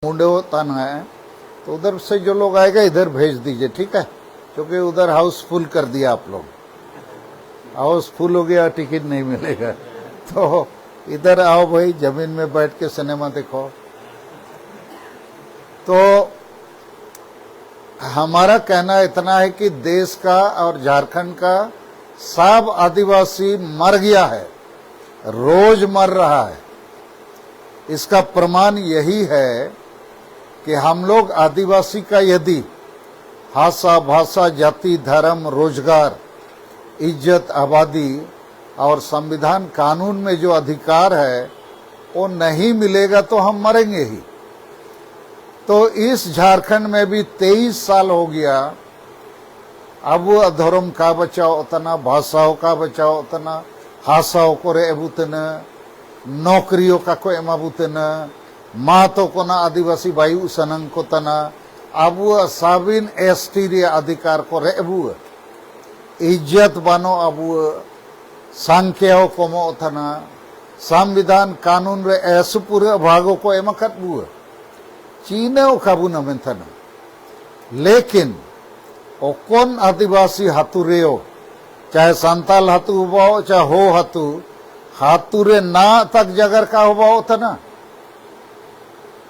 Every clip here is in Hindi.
मुंडे तन है तो उधर से जो लोग आएगा इधर भेज दीजिए, ठीक है, क्योंकि उधर हाउस फुल कर दिया आप लोग। हाउस फुल हो गया, टिकट नहीं मिलेगा, तो इधर आओ भाई, जमीन में बैठ के सिनेमा देखो। तो हमारा कहना इतना है कि देश का और झारखंड का सब आदिवासी मर गया है, रोज मर रहा है। इसका प्रमाण यही है कि हम लोग आदिवासी का यदि भाषा भाषा जाति धर्म रोजगार इज्जत आबादी और संविधान कानून में जो अधिकार है वो नहीं मिलेगा तो हम मरेंगे ही। तो इस झारखंड में भी 23 साल हो गया, अब धर्म का बचाओ उतना, भाषाओं का बचाओ उतना, भाषाओं को रे एबुतना, नौकरियों का को एमाबुतना, मातो को ना आदिवासी भाई सनंग को तना, अब साबिन एसटी रे अधिकार को रे एबु इज्जत बनो, अब संख्याओं को मो तना, संविधान कानून रे ऐसे पूरे भागों को एमकत बुआ चीने खाबू न मेंथन। लेकिन ओ कौन आदिवासी हाथुरेओ, चाहे संताल हाथु हुबाओ चाहे हो हाथुरे ना तक जगर का हुबाओ था ना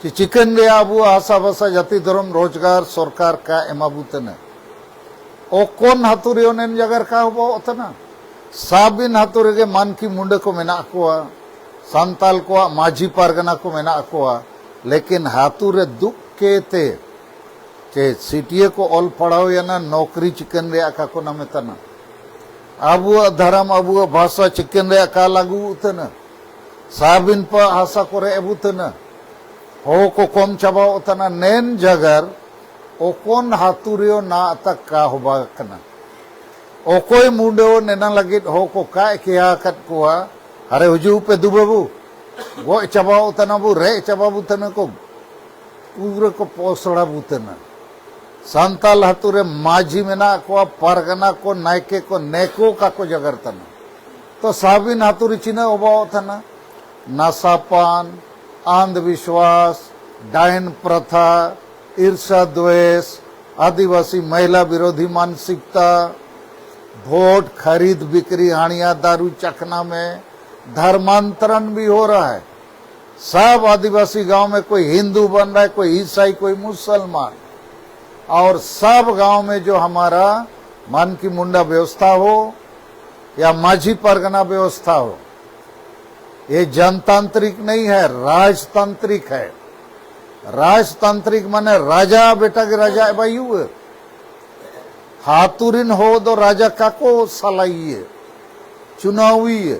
कि चिकन रे आबू आशा भाषा जाति धर्म रोजगार सरकार का एमाबूतन ओ कौन हाथुरेओ ने जगर का हुबाओ था ना। साबिन हाथुरे के मन की मुंडे को मेना को संताल को माझी पारगना को मेना को, लेकिन हाथुरे दुख के ते चे सीटीए को ऑल पढ़ाओ या ना नौकरी चिकन रे आका को ना मेतना, अब धर्म अब भाषा चिकन रे का लागू उतना, साबिन पर आशा को रे एबुतना हो को कम चबाओ उतना नैन जगर ओ कौन हाथुरियो ना तक का होबा कना ओ कोई मुंडो नेना लगित हो को का किया कट कोआ अरे हुजू पे दुबबू वो चबाओ उतना बु रे चबाबू तना को पूरे को पोसड़ा बुतना संताल हाथुरे माझी मेना को परगना को नायके को नेको का को जगर तना। तो साबिन हाथुरी चिन्ह होबाओ तना नशापान अंधविश्वास डायन प्रथा ईर्षा द्वेष आदिवासी महिला विरोधी मानसिकता वोट खरीद बिक्री हानिया दारू चखना में धर्मांतरण भी हो रहा है। सब आदिवासी गांव में कोई हिंदू बन रहा है, कोई ईसाई कोई मुसलमान, और सब गांव में जो हमारा मन की मुंडा व्यवस्था हो या माझी परगना व्यवस्था हो, ये जनतांत्रिक नहीं है, राजतांत्रिक है। राजतांत्रिक माने राजा बेटा के राजा है भाई, हाथुरिन हो तो राजा का को सलाइए चुनावी।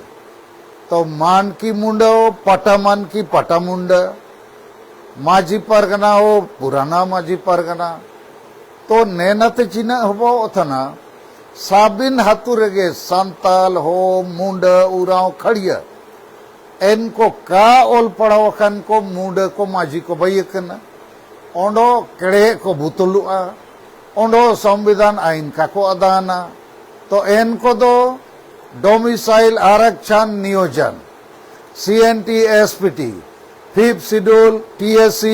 तो मान की मुंड हो पटा मान की पटा मुंड, माझी परगना हो पुराना माझी परगना, तो नेनत चिन्ह हो थना साबिन हाथुरेगे संताल हो मुंड उराव खड़िया इनको का ओल पड़ाव खन को मुंड को माझी को भैया ओंडो केड़े को भूतलुआ ओंडो संविधान आइन का को अदाना। तो इनको दो डोमिसाइल आरक्षण नियोजन CNT SPT 5th schedule TSC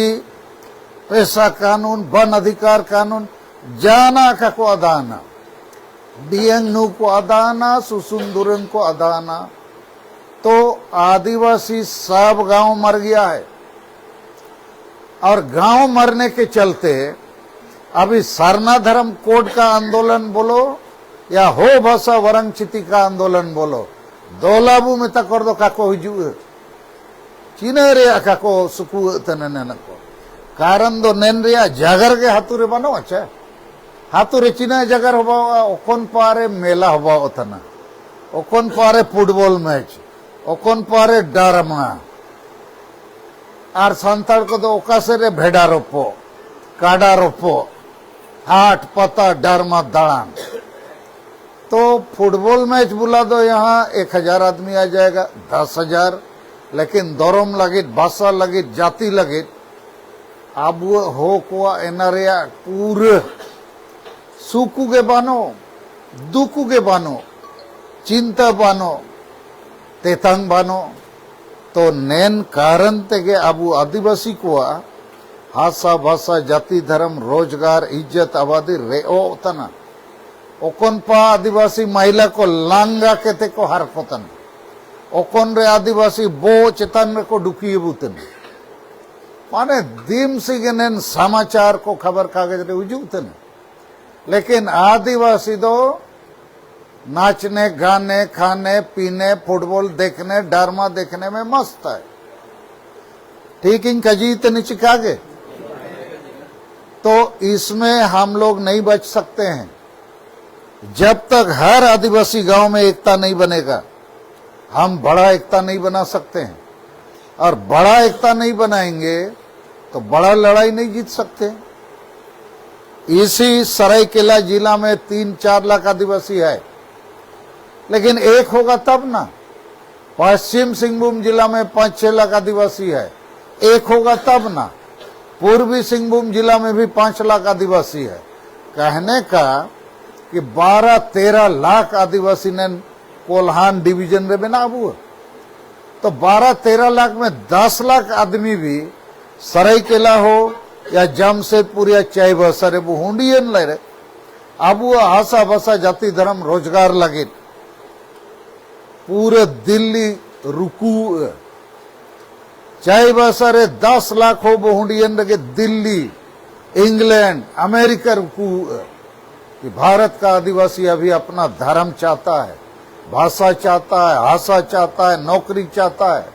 पैसा कानून वन अधिकार कानून जाना का को अदाना, डियंगनू को अदाना, सुसुंदुरन को अदाना। तो आदिवासी सब गांव मर गया है, और गांव मरने के चलते अभी सरना धर्म कोड का आंदोलन बोलो या हो भाषा वरंगचिति का आंदोलन बोलो, दोलाबू में तक कर दो काको हिजू चीने रे काको सुकू तनन को कारण दो नेन रे जगर के हाथुरे बनो अच्छा हाथुरे चीने जगर होबा ओकन पारे मेला होबा उतना, ओकन पारे फुटबॉल मैच, ओकन पारे डारमा, और संताल को तो ओकासे रे भेड़ा रोपो काडा रोपो हाट पता डारमा दाड़ान। तो फुटबॉल मैच बुला दो, यहाँ 1000 आदमी आ जाएगा, 10,000, लेकिन धर्म लगे भाषा लगे जाति लगे अब हो को एनारिया पूरे सुकू के बानो दुकू के बानो चिंता बानो तेतंग बानो। तो नेन कारण तेगे अब आदिवासी को हासा भाषा जाति धर्म रोजगार इज्जत आबादी रेओ तना ओकन पा आदिवासी महिला को लांगा केते को हर कोतन ओकन रे आदिवासी बो चेतन को डुकिए बुतन माने दीम सिगनेन समाचार को खबर कागज रे उजुतन लेकिन आदिवासी दो नाचने गाने खाने पीने फुटबॉल देखने ड्रामा देखने में मस्त है ठीक इन कजीत निचिकागे तो इसमें हम लोग नहीं बच सकते हैं जब तक हर आदिवासी गांव में एकता नहीं बनेगा हम बड़ा एकता नहीं बना सकते हैं और बड़ा एकता नहीं बनाएंगे तो बड़ा लड़ाई नहीं जीत सकते। इसी सरायकेला जिला में 3-4 लाख आदिवासी है लेकिन एक होगा तब ना। पश्चिम सिंहभूम जिला में 5-6 लाख आदिवासी है एक होगा तब ना। पूर्वी सिंहभूम जिला में भी 5 लाख आदिवासी है। कहने का कि 12-13 लाख आदिवासी ने कोल्हान डिवीजन रे बना हुआ तो 12-13 लाख में 10 लाख आदमी भी सरायकेला हो या जमशेदपुर या चाईबासा रे वो हुंडियन ले रहे अब वो हासा भाषा जाति धर्म रोजगार लगे पूरे दिल्ली रुकू चाईबासा रे 10 लाख हो वो हुंडियन लगे दिल्ली इंग्लैंड अमेरिका रुकू कि भारत का आदिवासी अभी अपना धर्म चाहता है भाषा चाहता है हासा चाहता है नौकरी चाहता है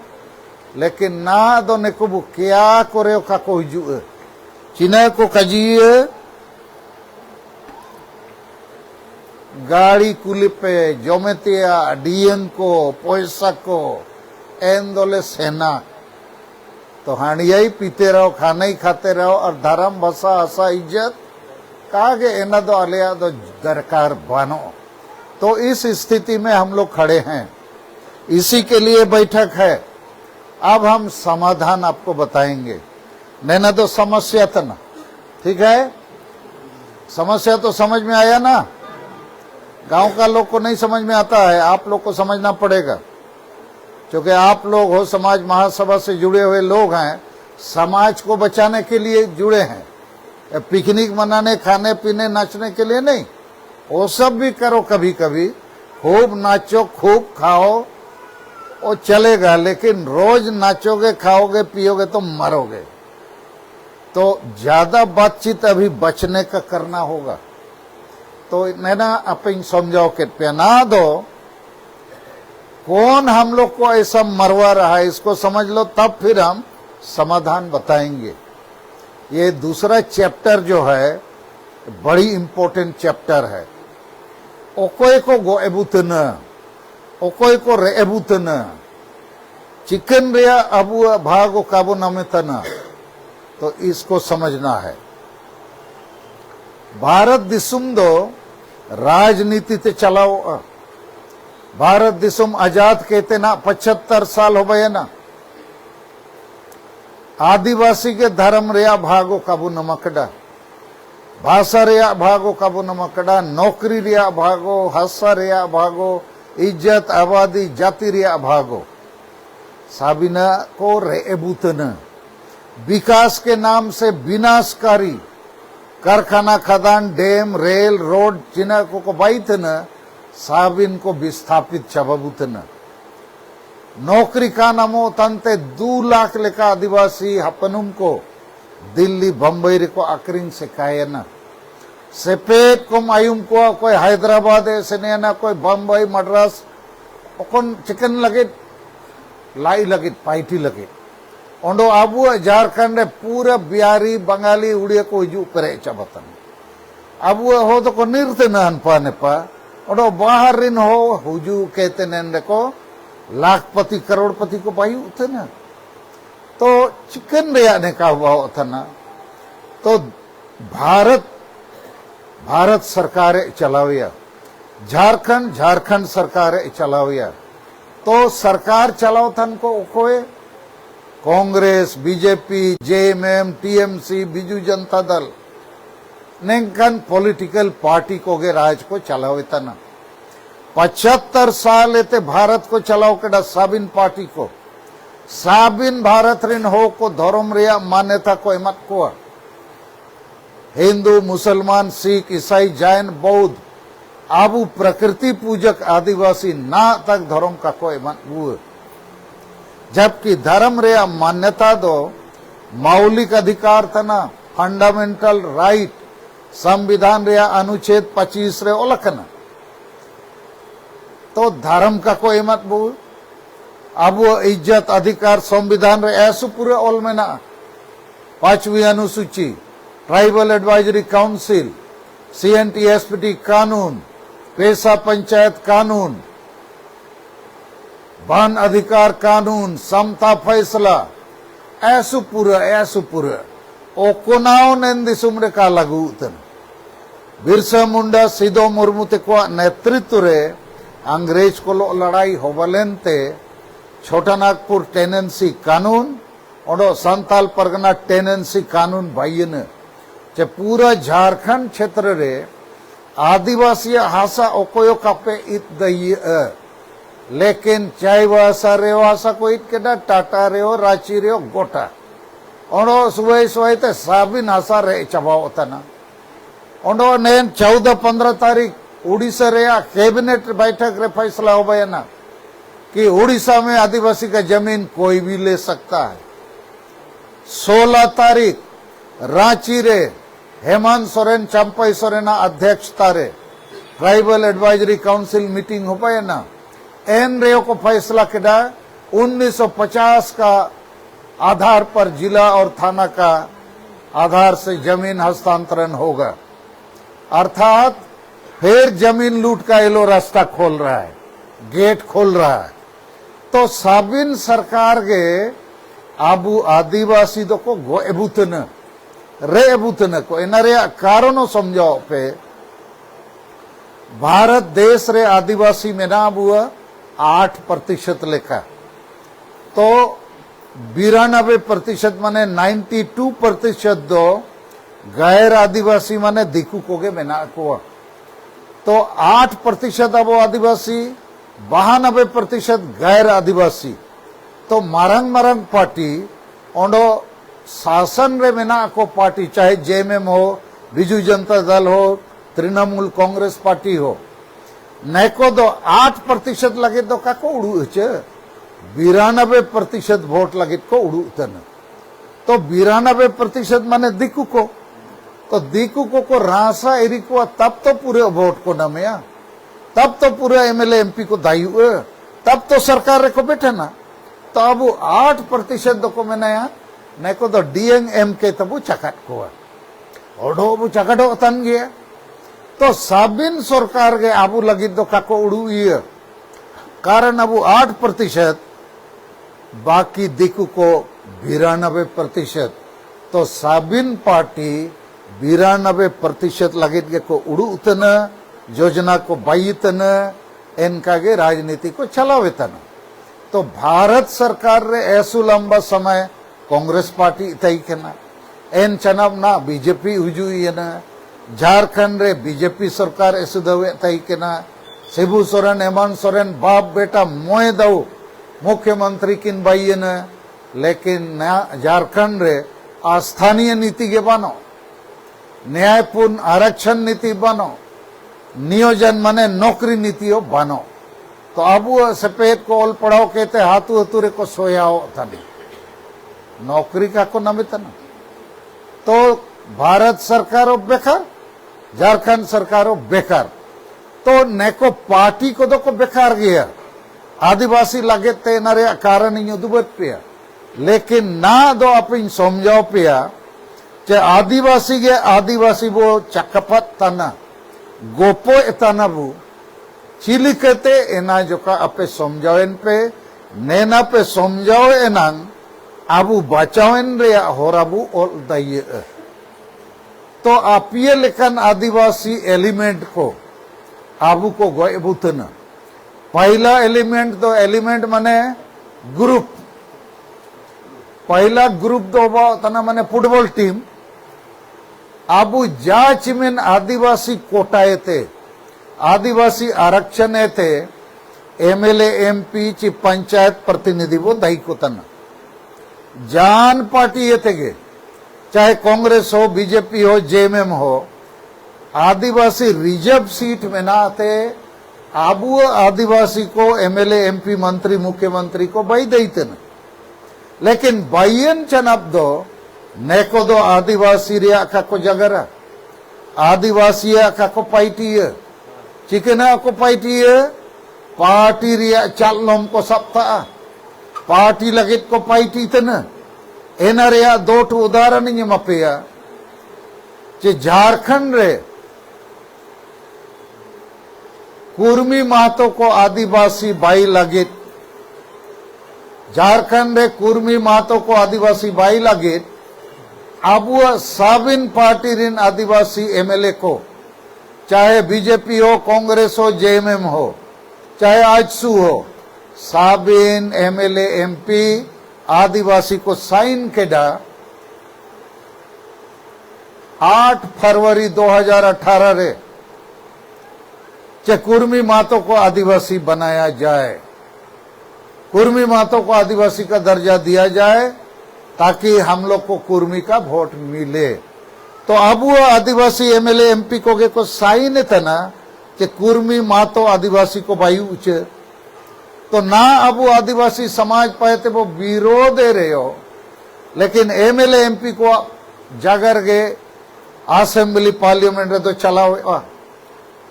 लेकिन ना दो ने को क्या करे का को हिजू चिना को कजिए गाड़ी कुलिपे जोमेतिया डीएन को पैसा को एन दोले सेना तो हानिया ही पीते रहो खाना ही खाते रहो और धर्म भाषा आशा इज्जत कागे एना दो अलिया दो दरकार बनो। तो इस स्थिति में हम लोग खड़े हैं इसी के लिए बैठक है। अब हम समाधान आपको बताएंगे नैना तो समस्या था ना ठीक है समस्या तो समझ में आया ना। गांव का लोग को नहीं समझ में आता है आप लोग को समझना पड़ेगा क्योंकि आप लोग हो समाज महासभा से जुड़े हुए लोग हैं समाज को बचाने के लिए जुड़े हैं पिकनिक मनाने खाने पीने नाचने के लिए नहीं। वो सब भी करो कभी कभी खूब नाचो खूब खाओ वो चलेगा लेकिन रोज नाचोगे खाओगे पियोगे तो मरोगे। तो ज्यादा बातचीत अभी बचने का करना होगा। तो नैना अपन समझाओ के पहना दो कौन हम लोग को ऐसा मरवा रहा है इसको समझ लो तब फिर हम समाधान बताएंगे। ये दूसरा चैप्टर जो है बड़ी इंपॉर्टेंट चैप्टर है। ओकोय को गोएबुतन ओकोय को रेबुतन चिकन रिया अबू भागो काबू नमेतना तो इसको समझना है। भारत दिसुम दो राजनीति ते चलाओ भारत दिसुम आजाद कहते ना 75 साल हो गए ना। आदिवासी के धर्म रिया भागो काबू नमकड़ा भाषा रिया भागो काबू नमकड़ा नौकरी रिया भागो हासा रिया भागो इज्जत आबादी जाति रिया भागो साबिना को रेबुतन विकास के नाम से विनाशकारी कारखाना खदान डैम रेल रोड चिना को बाइतन साबिन को विस्थापित चबबुतन नौकरी का नामो तंते 2 लाख लेखा आदिवासी हपनुम को दिल्ली बम्बई को अक्रिंग से कायना सेपेट को मायूम को कोई हैदराबाद से ना कोई बम्बई मद्रास कौन चिकन लगे लाई लगे पाइटी लगे ओंडो आबू झारखंड पूरा बिहारी बंगाली उड़िया को हिजू करे चबतन आबू हो तो को निर्ते न अनपा नेपा ओंडो बाहर रिन हो हुजू कहते ने को लाखपति करोड़पति को पाई उठे ना तो चिकन रिया ने का हुआ था ना। तो भारत सरकार चलाविया झारखंड सरकार चलाविया तो सरकार चलाओ थन को कोई Congress BJP JMM TMC Biju Janata Dal नेकन political party को गे राज को चलावे तना 75 साल एते भारत को चलाओ के साबिन पार्टी को साबिन भारत रिन हो को धर्म रिया मान्यता को एमत को हिंदू मुसलमान सिख ईसाई जैन बौद्ध आबू प्रकृति पूजक आदिवासी ना तक धर्म का को एमत हुए, जबकि धर्म रिया मान्यता दो मौलिक अधिकार तना फंडामेंटल राइट संविधान रिया अनुच्छेद 25 रे ओलखना। तो धर्म का को एमत बु अब इज्जत अधिकार संविधान रे ऐसु पूरे ओल में ना 5वीं अनुसूची ट्राइबल एडवाइजरी काउंसिल CNTSPT कानून पेशा पंचायत कानून वन अधिकार कानून समता फैसला ऐसु पूरे ओकोनाओ नेंदिसुमरे का लागू तन बिरसा मुंडा सिदो मुर्मू तेको नेतृत्व रे अंग्रेज को लड़ाई होवलेनते छोटा नागपुर टेनेंसी कानून और संताल परगना टेनेंसी कानून भाईन चे पूरा झारखंड क्षेत्र रे आदिवासी हासा ओकोयो कापे इत दई लेकिन चाय वासा रे वासा को इत केडा टाटा रे हो रांची रे हो गोटा ओंडो सुबह ते साबिन हासा रे चबाओ तना ओंडो नेन 14-15 तारीख उड़ीसा रे कैबिनेट बैठक रे फैसला हो गया ना कि उड़ीसा में आदिवासी का जमीन कोई भी ले सकता है। 16 तारीख रांची रे हेमंत सोरेन चंपई सोरेन अध्यक्षता रे ट्राइबल एडवाइजरी काउंसिल मीटिंग हो पाए ना एन रे को फैसला किया 1950 का आधार पर जिला और थाना का आधार से जमीन हस्तांतरण होगा, अर्थात फिर जमीन लूट का ये लो रास्ता खोल रहा है, गेट खोल रहा है। तो साबिन सरकार के आबू आदिवासी दो को गो एबुतन रे एबुतन को इनरे कारणों समझाओ पे भारत देश रे आदिवासी में ना बुआ 8% लेखा तो 92% माने 92% दो गैर आदिवासी माने दिकू कोगे मेना को तो 8% अब आदिवासी 92% गैर आदिवासी तो मारंग पार्टी ओंडो शासन रे मेना को पार्टी चाहे JMM हो बिजू जनता दल हो तृणमूल कांग्रेस पार्टी हो neko do 8% lagi do kako udu चे 92% वोट लगे को उड़ू तन तो 92% माने दिकू को तो दिकू को रासा एरी को तब तो पूरे वोट को नमया तब तो पूरे MLA MP को दायु तब तो सरकार को बैठे ना तो अब 8% दो को मैंने यहाँ neko do DNM के तब चकट को ओढ़ो वो चकटो तन गया तो साबिन सरकार के आबू लगी दो kako उड़ू ये कारण अब 8% बाकी दिकू को 92% तो साबिन पार्टी 92% लगे को उड़ू उतन योजना को बाईतन इनका के राजनीति को चलावेतन तो भारत सरकार रे ऐसु लंबा समय कांग्रेस पार्टी तई केना एन चनाब ना बीजेपी हुजुई ना झारखंड रे बीजेपी सरकार ऐसु दवे तई केना शिबू सोरेन हेमंत सोरेन बाप बेटा मोए दो मुख्यमंत्री किन बाईन लेकिन झारखंड रे स्थानीय नीति के बनो न्यायपूर्ण आरक्षण नीति बनो नियोजन माने नौकरी नीतियों बनो तो अब सफेद को ओल पढ़ाओ कहते हाथू हतुरे को सोयाओ तने नौकरी का को नमितन तो भारत सरकारों बेकार झारखंड सरकारों बेकार तो neko पार्टी को दो को बेकार गया आदिवासी लगे ते नरे कारण इन दुबत पिया लेकिन ना दो अपन समझाओ पिया che आदिवासी के आदिवासी वो चक्कपत तना गोपो इतना वो चिली कहते एना जो का अपे समझाओ इन पे नैना पे समझाओ एनांग आबू बचाओ इन रे होराबू और दाये तो आप ये लेकिन आदिवासी एलिमेंट को आबू को गोए बुतन पहला एलिमेंट तो एलिमेंट माने ग्रुप पहला ग्रुप दो तना माने फुटबॉल टीम आबू जाच में आदिवासी कोटाए थे आदिवासी आरक्षण थे MLA MP ची पंचायत प्रतिनिधि वो दाई को तना जान पार्टी ये थे, चाहे कांग्रेस हो, बीजेपी हो, जेएमएम हो, आदिवासी रिजर्व सीट में ना आते आबू आदिवासी को एमएलए एमपी मंत्री मुख्यमंत्री को बई देते न, लेकिन बाइयन चनब दो नेको दो आदिवासी रिया का को जगरा आदिवासी का को पाइटी चिकना को पाइटी पार्टी रिया चालनोम को सप्ता पार्टी लगित को पाइटी तन एना रिया दो टू उदाहरण इन मपेया जे झारखंड रे कुर्मी महतो को आदिवासी बाई लगित झारखंड रे कुर्मी महतो को आदिवासी बाई लगित आबू साबिन पार्टी रिन आदिवासी एमएलए को, चाहे बीजेपी हो, कांग्रेस हो, जेएमएम हो, चाहे आजसू हो, साबिन एमएलए एमपी आदिवासी को साइन केडा 8 फरवरी 2018 रे चे कुर्मी मातो को आदिवासी बनाया जाए, कुर्मी मातो को आदिवासी का दर्जा दिया जाए ताकि हम लोग को कुर्मी का वोट मिले। तो अब वो आदिवासी एमएलए एमपी को साइन था ना कि कुर्मी मातो आदिवासी को बायु उचे, तो ना अब वो आदिवासी समाज पाए थे वो विरोध दे रहे हो, लेकिन एमएलए एमपी को जागर गे असेंबली पार्लियामेंट रे तो चलाओ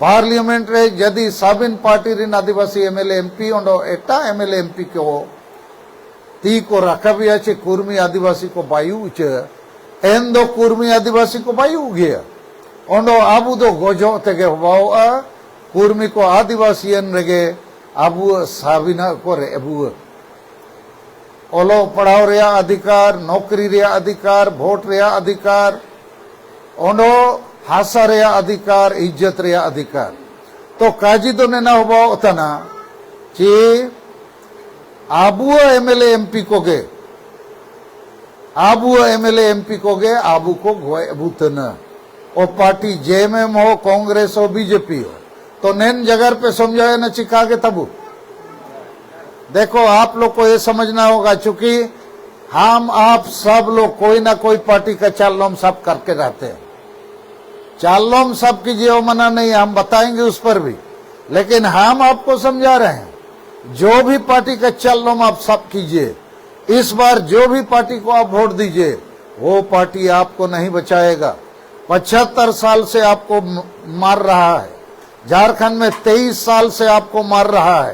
पार्लियामेंट रे यदि साबिन पार्टी रिन आदिवासी एमएलए एमपी ओंडो एटा एमएलए एमपी को ती को रखबिया चे कुर्मी आदिवासी को बायु उचे एन दो कुर्मी आदिवासी को बायु गया ओंडो आबू दो गोजो तेगे वाओ कुर्मी को आदिवासी एन रेगे आबू साबिना को रे अबू ओलो पढ़ाओ रिया अधिकार, नौकरी रिया अधिकार, वोट रिया अधिकार, ओंडो हासा रिया अधिकार, इज्जत रिया अधिकार। तो काजी दो ने ना हुआ उतना ची आबू एमएलए एमपी को गे आबू एमएलए एमपी को गे आबू को भूतन और पार्टी जेएमएम हो, कांग्रेस हो, बीजेपी हो, तो नैन जगह पे समझाए न चिका के तबू। देखो आप लोग को ये समझना होगा, चूंकि हम आप सब लोग कोई ना कोई पार्टी का चालम सब करके रहते हैं, चालम सब कीजिए वो मना नहीं, हम बताएंगे उस पर भी, लेकिन हम आपको समझा रहे हैं जो भी पार्टी का चालम आप सब कीजिए। इस बार जो भी पार्टी को आप वोट दीजिए वो पार्टी आपको नहीं बचाएगा। 75 साल से आपको मार रहा है, झारखंड में 23 साल से आपको मार रहा है।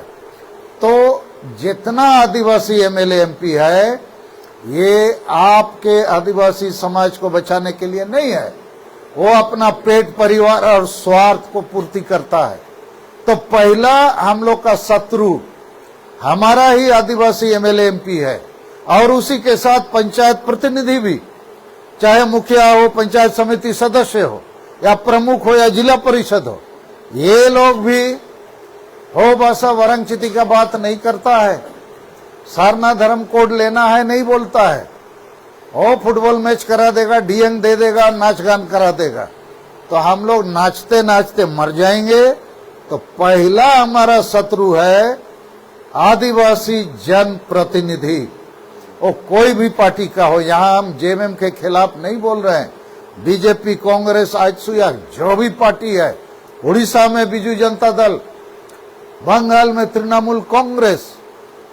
तो जितना आदिवासी एमएलए एमपी है ये आपके आदिवासी समाज को बचाने के लिए नहीं है, वो अपना पेट परिवार और स्वार्थ को पूर्ति करता है। तो पहला हम लोग का शत्रु हमारा ही आदिवासी एमएलए एमपी है और उसी के साथ पंचायत प्रतिनिधि भी, चाहे मुखिया हो, पंचायत समिति सदस्य हो, या प्रमुख हो, या जिला परिषद हो, ये लोग भी हो भाषा वरंगचिति का बात नहीं करता है, सारना धर्म कोड लेना है नहीं बोलता है, हो फुटबॉल मैच करा देगा, डीएंग दे देगा, नाच गान करा देगा। तो हम लोग नाचते नाचते मर जाएंगे। तो पहला हमारा शत्रु है आदिवासी जन प्रतिनिधि, वो कोई भी पार्टी का हो। यहाँ हम जेएमएम के खिलाफ नहीं बोल रहे हैं, बीजेपी, कांग्रेस, आजसू या जो भी पार्टी है, उड़ीसा में बीजू जनता दल, बंगाल में तृणमूल कांग्रेस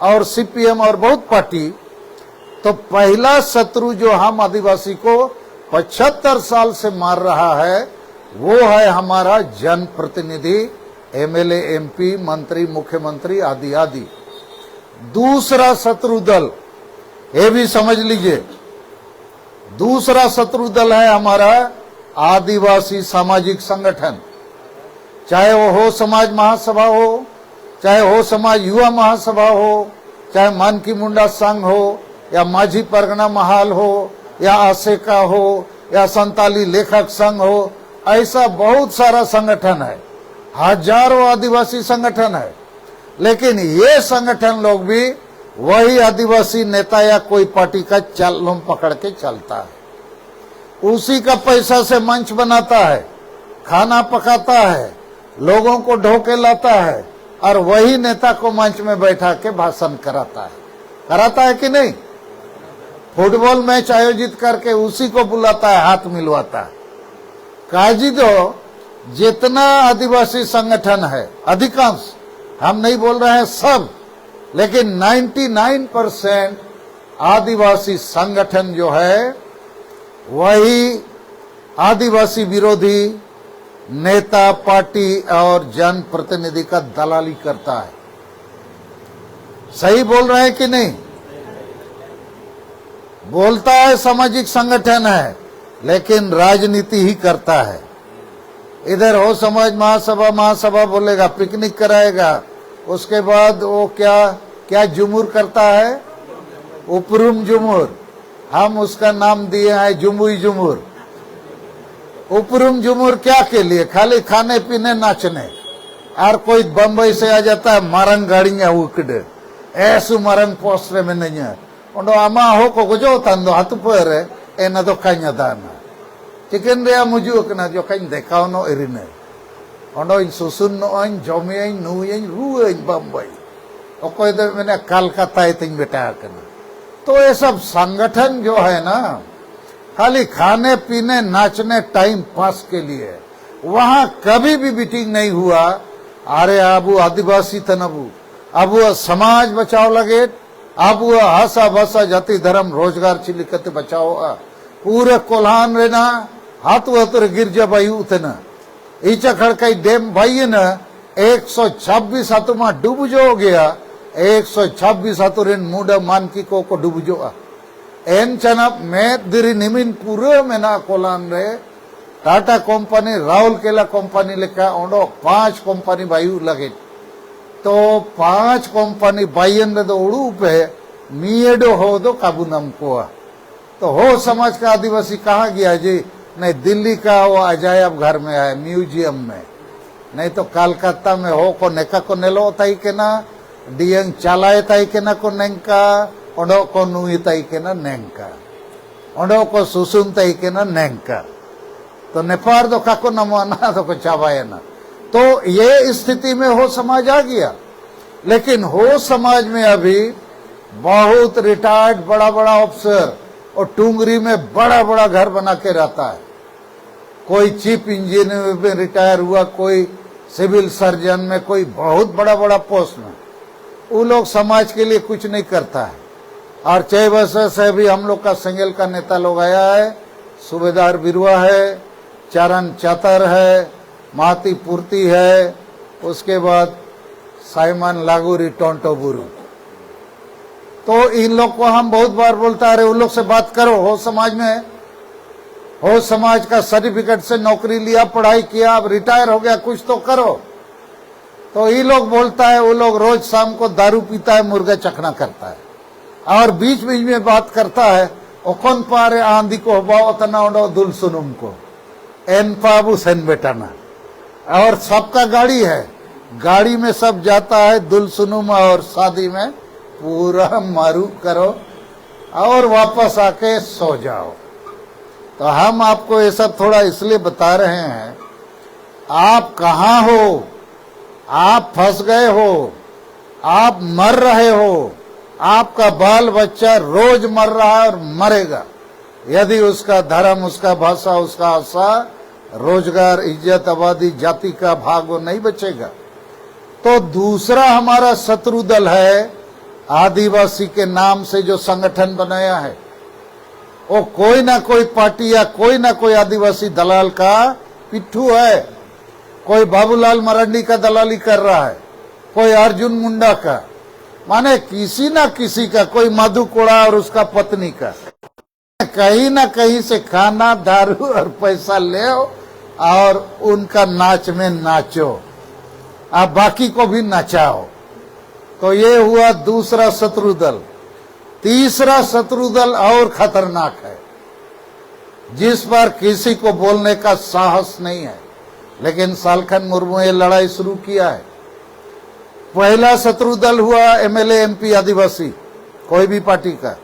और सीपीएम और बहुत पार्टी। तो पहला शत्रु जो हम आदिवासी को 75 साल से मार रहा है वो है हमारा जन प्रतिनिधि, एमएलए, एमपी, मंत्री, मुख्यमंत्री आदि आदि। दूसरा शत्रु दल, ये भी समझ लीजिए, दूसरा शत्रु दल है हमारा आदिवासी सामाजिक संगठन, चाहे वो हो समाज महासभा हो, चाहे हो समाज युवा महासभा हो, चाहे मानकी मुंडा संघ हो, या माझी परगना महाल हो, या आसेका हो, या संताली लेखक संघ हो, ऐसा बहुत सारा संगठन है, हजारों आदिवासी संगठन है। लेकिन ये संगठन लोग भी वही आदिवासी नेता या कोई पार्टी का चालम पकड़ के चलता है, उसी का पैसा से मंच बनाता है, खाना पकाता है, लोगों को ढोके लाता है और वही नेता को मंच में बैठा के भाषण कराता है कि नहीं? फुटबॉल मैच आयोजित करके उसी को बुलाता है, हाथ मिलवाता है। काजी दो जितना आदिवासी संगठन है, अधिकांश, हम नहीं बोल रहे हैं सब, लेकिन 99% आदिवासी संगठन जो है वही आदिवासी विरोधी नेता, पार्टी और जनप्रतिनिधि का दलाली करता है। सही बोल रहे हैं कि नहीं? बोलता है सामाजिक संगठन है, लेकिन राजनीति ही करता है। इधर हो समाज महासभा बोलेगा, पिकनिक कराएगा, उसके बाद वो क्या जुमूर करता है, उपरुम जुमूर, हम उसका नाम दिए हैं जुमुई जुमूर। उपरुम जुमूर क्या के लिए? खाली खाने पीने नाचने। और कोई बम्बई से आ जाता है, मारंग गाड़ियां उकड़े, ऐसु मारंग पोस्टरे में नहीं है, उन्डो आमा हो को गुजो तंदो हाथ पर है, एना तो कहीं दाना चिकन रे मुझे कना जो कहीं देखाओ नो इरिने, उन्डो इन सुसुन नो इन जोमे इन नु इन रू इन बम्बई, और कोई तो मैंने कलकत्ता इतनी बेटा करना। तो ये सब संगठन जो है ना, खाली खाने पीने नाचने टाइम पास के लिए, वहां कभी भी मीटिंग नहीं हुआ। अरे अबू आदिवासी तनबू, अबू समाज बचाओ लगे, अबू हासा भाषा जाति धर्म रोजगार चिलिकत बचाओ, पूरे कोल्हान रहना हाथ हतुर गिरजा भाई उतना ईचा खड़कई डेम भाई न 126 हाथों डूब जो गया, 126 हाथुर मुंडा मानकी को डूब जो एन चनप में दिरी निमिन पूरे में ना कोलान रे टाटा कंपनी राउरकेला कंपनी लेका ओंडो 5 कंपनी बायु लगे। तो 5 कंपनी बायन रे दो उड़ू पे मीएडो हो दो काबू नम को। तो हो समाज का आदिवासी कहाँ गया जी? नहीं दिल्ली का वो अजायब घर में है, म्यूजियम में, नहीं तो कलकत्ता में हो को नेका को नेलो ताई के ना डियंग चालाए ताई के ना को नेंका, ओंडो को नुई ताई के ना नेंका, ओंडो को सुसुन ताई के ना नेंका। तो नेपाल दो का को नमवाना तो को चावाए ना। तो ये स्थिति में हो समाज आ गया। लेकिन हो समाज में अभी बहुत रिटायर्ड बड़ा बड़ा अफसर और टुंगरी में बड़ा बड़ा घर बना के रहता है। कोई चीफ इंजीनियर में रिटायर हुआ, कोई सिविल सर्जन में, कोई बहुत बड़ा बड़ा पोस्ट में। वो लोग समाज के लिए कुछ नहीं करता है। और 6 वर्ष से भी हम लोग का संगेल का नेता लोग आया है, सूबेदार बिरुआ है, चरण चातर है, माती पूर्ति है, उसके बाद साइमन लागूरी टोंटो बुरु। तो इन लोग को हम बहुत बार बोलता है, उन लोग से बात करो। हो समाज में, हो समाज का सर्टिफिकेट से नौकरी लिया, पढ़ाई किया, अब रिटायर हो गया, कुछ तो करो। तो ये लोग बोलता है, वो लोग रोज शाम को दारू पीता है, मुर्गा चखना करता है, और बीच बीच में बात करता है, ओकन पारे आंधी को हबाओ तना उड़ो दुल सुनुम को एन पाबू सेन बेटाना। और सबका गाड़ी है, गाड़ी में सब जाता है दुल सुनुम, और शादी में पूरा मारू करो और वापस आके सो जाओ। तो हम आपको ये सब थोड़ा इसलिए बता रहे हैं, आप कहाँ हो, आप फंस गए हो, आप मर रहे हो, आपका बाल बच्चा रोज मर रहा है और मरेगा यदि उसका धर्म, उसका भाषा, उसका आशा, रोजगार, इज्जत, आबादी, जाति का भाग वो नहीं बचेगा। तो दूसरा हमारा शत्रु दल है आदिवासी के नाम से जो संगठन बनाया है, वो कोई ना कोई पार्टी या कोई ना कोई आदिवासी दलाल का पिट्ठू है। कोई बाबूलाल मरांडी का दलाली कर रहा है, कोई अर्जुन मुंडा का, माने किसी ना किसी का, कोई मधु कोड़ा और उसका पत्नी का, कहीं ना कहीं से खाना, दारू और पैसा ले और उनका नाच में नाचो, आप बाकी को भी नचाओ। तो ये हुआ दूसरा शत्रु दल। तीसरा शत्रु दल और खतरनाक है, जिस पर किसी को बोलने का साहस नहीं है, लेकिन सालखन मुर्मू ये लड़ाई शुरू किया है। पहला शत्रु दल हुआ एमएलए एमपी आदिवासी, कोई भी पार्टी का।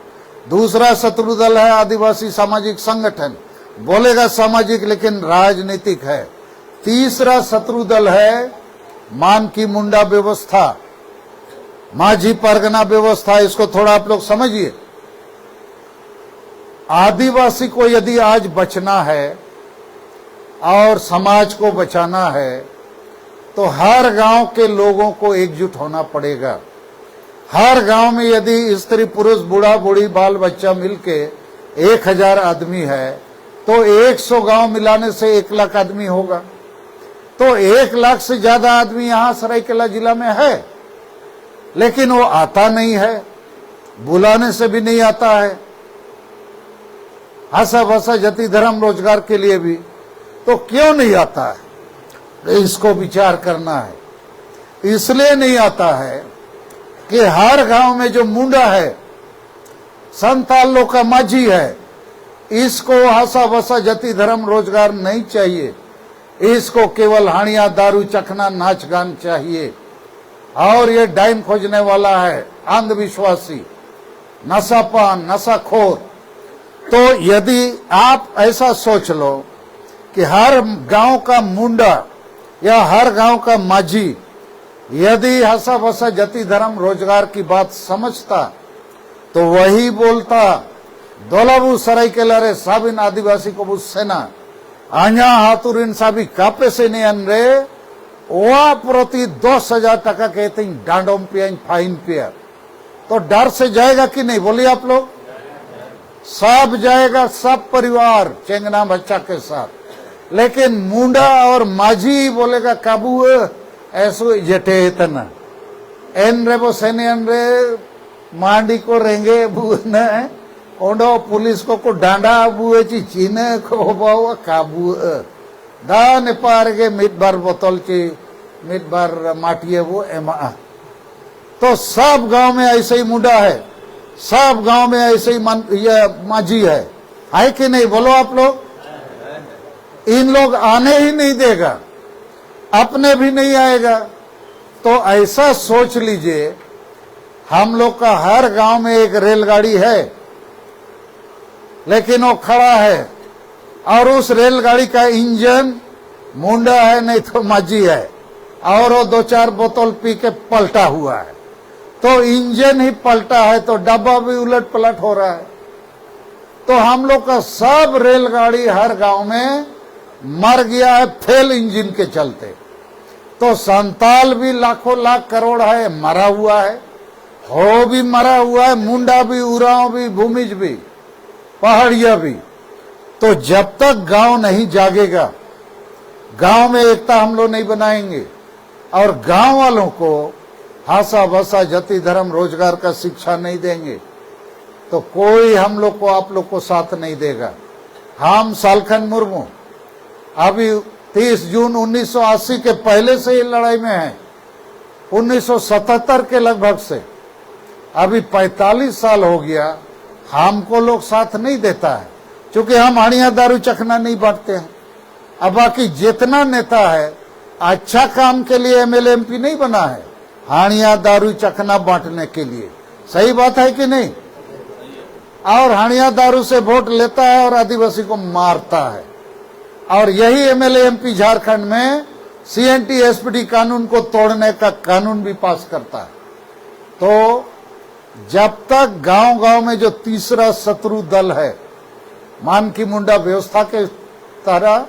दूसरा शत्रु दल है आदिवासी सामाजिक संगठन, बोलेगा सामाजिक लेकिन राजनीतिक है। तीसरा शत्रु दल है मान की मुंडा व्यवस्था, माझी परगना व्यवस्था। इसको थोड़ा आप लोग समझिए। आदिवासी को यदि आज बचना है और समाज को बचाना है तो हर गांव के लोगों को एकजुट होना पड़ेगा। हर गांव में यदि स्त्री पुरुष बूढ़ा बूढ़ी बाल बच्चा मिलके 1000 आदमी है तो 100 गांव मिलाने से 1 लाख आदमी होगा। तो 1 लाख से ज्यादा आदमी यहां सरायकेला जिला में है, लेकिन वो आता नहीं है, बुलाने से भी नहीं आता है, आशा भाषा जाति धर्म रोजगार के लिए भी। तो क्यों नहीं आता है, इसको विचार करना है। इसलिए नहीं आता है कि हर गांव में जो मुंडा है, संताल लोग का माझी है, इसको आशा भाषा जाति धर्म रोजगार नहीं चाहिए। इसको केवल हानिया दारू चखना नाच गान चाहिए। और ये डाइन खोजने वाला है, अंधविश्वासी, नशापान, नशाखोर। तो यदि आप ऐसा सोच लो कि हर गांव का मुंडा या हर गांव का माझी यदि आशा भाषा जाति धर्म रोजगार की बात समझता तो वही बोलता, दोलाबू सरायकेला रे साबिन आदिवासी को बुसेना आया हाथुरिन साबी कापे से नहीं अन रे वह प्रति 10,000 टका कहते हैं डांडोम पे फाइन पे। तो डर से जाएगा कि नहीं, बोलिए आप लोग? सब जाएगा, सब परिवार चेंगना बच्चा के साथ। लेकिन मुंडा और माझी बोलेगा काबू ऐसो जटे इतना एन रे वो सेने एन रे मांडी को रेंगे बुने ओंडो पुलिस को डांडा बुए ची चीने को बावा काबू दा ने पार के मिट बार बोतल ची मिट बार माटिए वो एमा। तो सब गांव में ऐसे ही मुंडा है, सब गांव में ऐसे ही ये माझी है कि नहीं, बोलो आप लोग? इन लोग आने ही नहीं देगा, अपने भी नहीं आएगा। तो ऐसा सोच लीजिए, हम लोग का हर गांव में एक रेलगाड़ी है, लेकिन वो खड़ा है और उस रेलगाड़ी का इंजन मुंडा है नहीं तो माझी है, और वो 2-4 बोतल पी के पलटा हुआ है। तो इंजन ही पलटा है तो डब्बा भी उलट पलट हो रहा है। तो हम लोग का सब रेलगाड़ी हर गांव में मर गया है फेल इंजन के चलते। तो संताल भी लाखों लाख करोड़ है, मरा हुआ है, हो भी मरा हुआ है, मुंडा भी, उरांव भी, भूमिज भी, पहाड़िया भी। तो जब तक गांव नहीं जागेगा, गांव में एकता हम लोग नहीं बनाएंगे और गांव वालों को भाषा भाषा जाति धर्म रोजगार का शिक्षा नहीं देंगे तो कोई हम लोग को आप लोग को साथ नहीं देगा। हम सालखन मुर्मू अभी 30 जून 1980 के पहले से ही लड़ाई में है, 1977 के लगभग से अभी 45 साल हो गया, हमको लोग साथ नहीं देता है क्योंकि हम हानिया दारू चखना नहीं बांटते हैं। अब बाकी जितना नेता है अच्छा काम के लिए एमएलए एमपी नहीं बना है, हानिया दारू चखना बांटने के लिए। सही बात है कि नहीं? और हानिया दारू से वोट लेता है और आदिवासी को मारता है। और यही एमएलए एमपी झारखंड में सीएनटी एसपीटी कानून को तोड़ने का कानून भी पास करता है। तो जब तक गांव गांव में जो तीसरा शत्रु दल है, मान की मुंडा व्यवस्था के तरह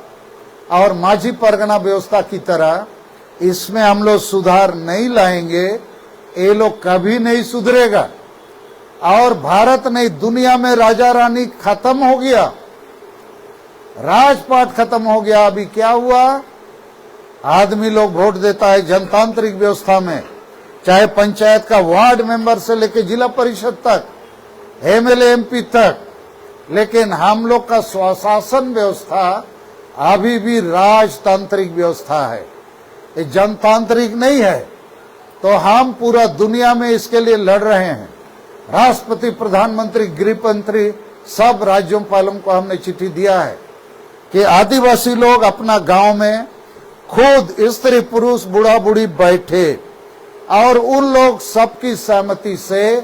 और माझी परगना व्यवस्था की तरह, इसमें हम लोग सुधार नहीं लाएंगे, ये लोग कभी नहीं सुधरेगा। और भारत नहीं, दुनिया में राजा रानी खत्म हो गया, राजपाट खत्म हो गया। अभी क्या हुआ, आदमी लोग वोट देता है जनतांत्रिक व्यवस्था में, चाहे पंचायत का वार्ड मेंबर से लेके जिला परिषद तक, एमएलए एमपी तक। लेकिन हम लोग का स्वशासन व्यवस्था अभी भी राजतांत्रिक व्यवस्था है, ये जनतांत्रिक नहीं है। तो हम पूरा दुनिया में इसके लिए लड़ रहे हैं। राष्ट्रपति, प्रधानमंत्री, गृह मंत्री, सब राज्यपालों को हमने चिट्ठी दिया है कि आदिवासी लोग अपना गांव में खुद स्त्री पुरुष बूढ़ा बूढ़ी बैठे और उन लोग सबकी सहमति से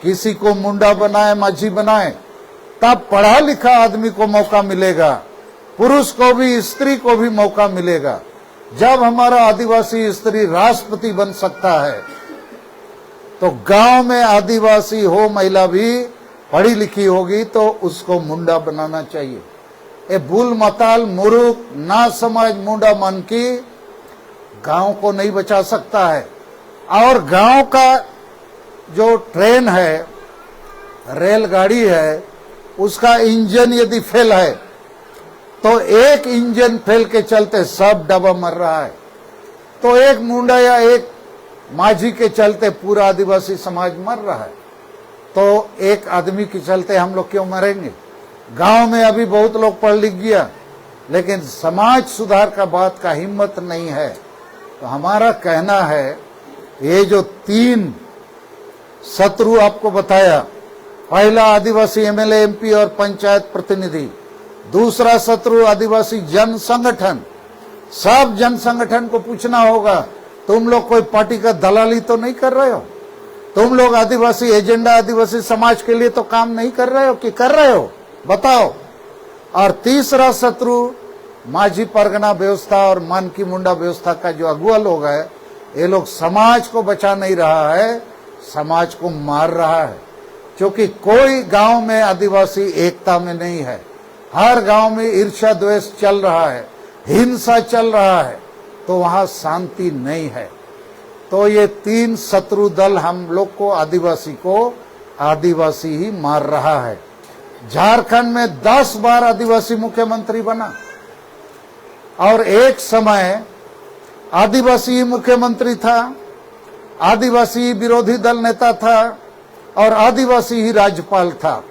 किसी को मुंडा बनाए, माझी बनाए, तब पढ़ा लिखा आदमी को मौका मिलेगा, पुरुष को भी स्त्री को भी मौका मिलेगा। जब हमारा आदिवासी स्त्री राष्ट्रपति बन सकता है तो गांव में आदिवासी हो महिला भी पढ़ी लिखी होगी तो उसको मुंडा बनाना चाहिए। ये भूल मताल मुरुख ना समझ मुंडा मन की गांव को नहीं बचा सकता है। और गांव का जो ट्रेन है, रेलगाड़ी है, उसका इंजन यदि फेल है तो एक इंजन फेल के चलते सब डब्बा मर रहा है। तो एक मुंडा या एक माझी के चलते पूरा आदिवासी समाज मर रहा है। तो एक आदमी के चलते हम लोग क्यों मरेंगे? गांव में अभी बहुत लोग पढ़ लिख गया, लेकिन समाज सुधार का बात का हिम्मत नहीं है। तो हमारा कहना है, ये जो 3 शत्रु आपको बताया, पहला आदिवासी एमएलए एमपी और पंचायत प्रतिनिधि, दूसरा शत्रु आदिवासी जन संगठन। सब जन संगठन को पूछना होगा, तुम लोग कोई पार्टी का दलाली तो नहीं कर रहे हो? तुम लोग आदिवासी एजेंडा, आदिवासी समाज के लिए तो काम नहीं कर रहे हो कि कर रहे हो? बताओ। और तीसरा शत्रु माझी परगना व्यवस्था और मानकी मुंडा व्यवस्था का जो अगुआ लोग है, ये लोग समाज को बचा नहीं रहा है, समाज को मार रहा है। क्योंकि कोई गांव में आदिवासी एकता में नहीं है, हर गांव में ईर्ष्या द्वेष चल रहा है, हिंसा चल रहा है, तो वहां शांति नहीं है। तो ये 3 शत्रु दल हम लोग को आदिवासी ही मार रहा है। झारखंड में 10 बार आदिवासी मुख्यमंत्री बना और एक समय आदिवासी ही मुख्यमंत्री था, आदिवासी ही विरोधी दल नेता था और आदिवासी ही राज्यपाल था।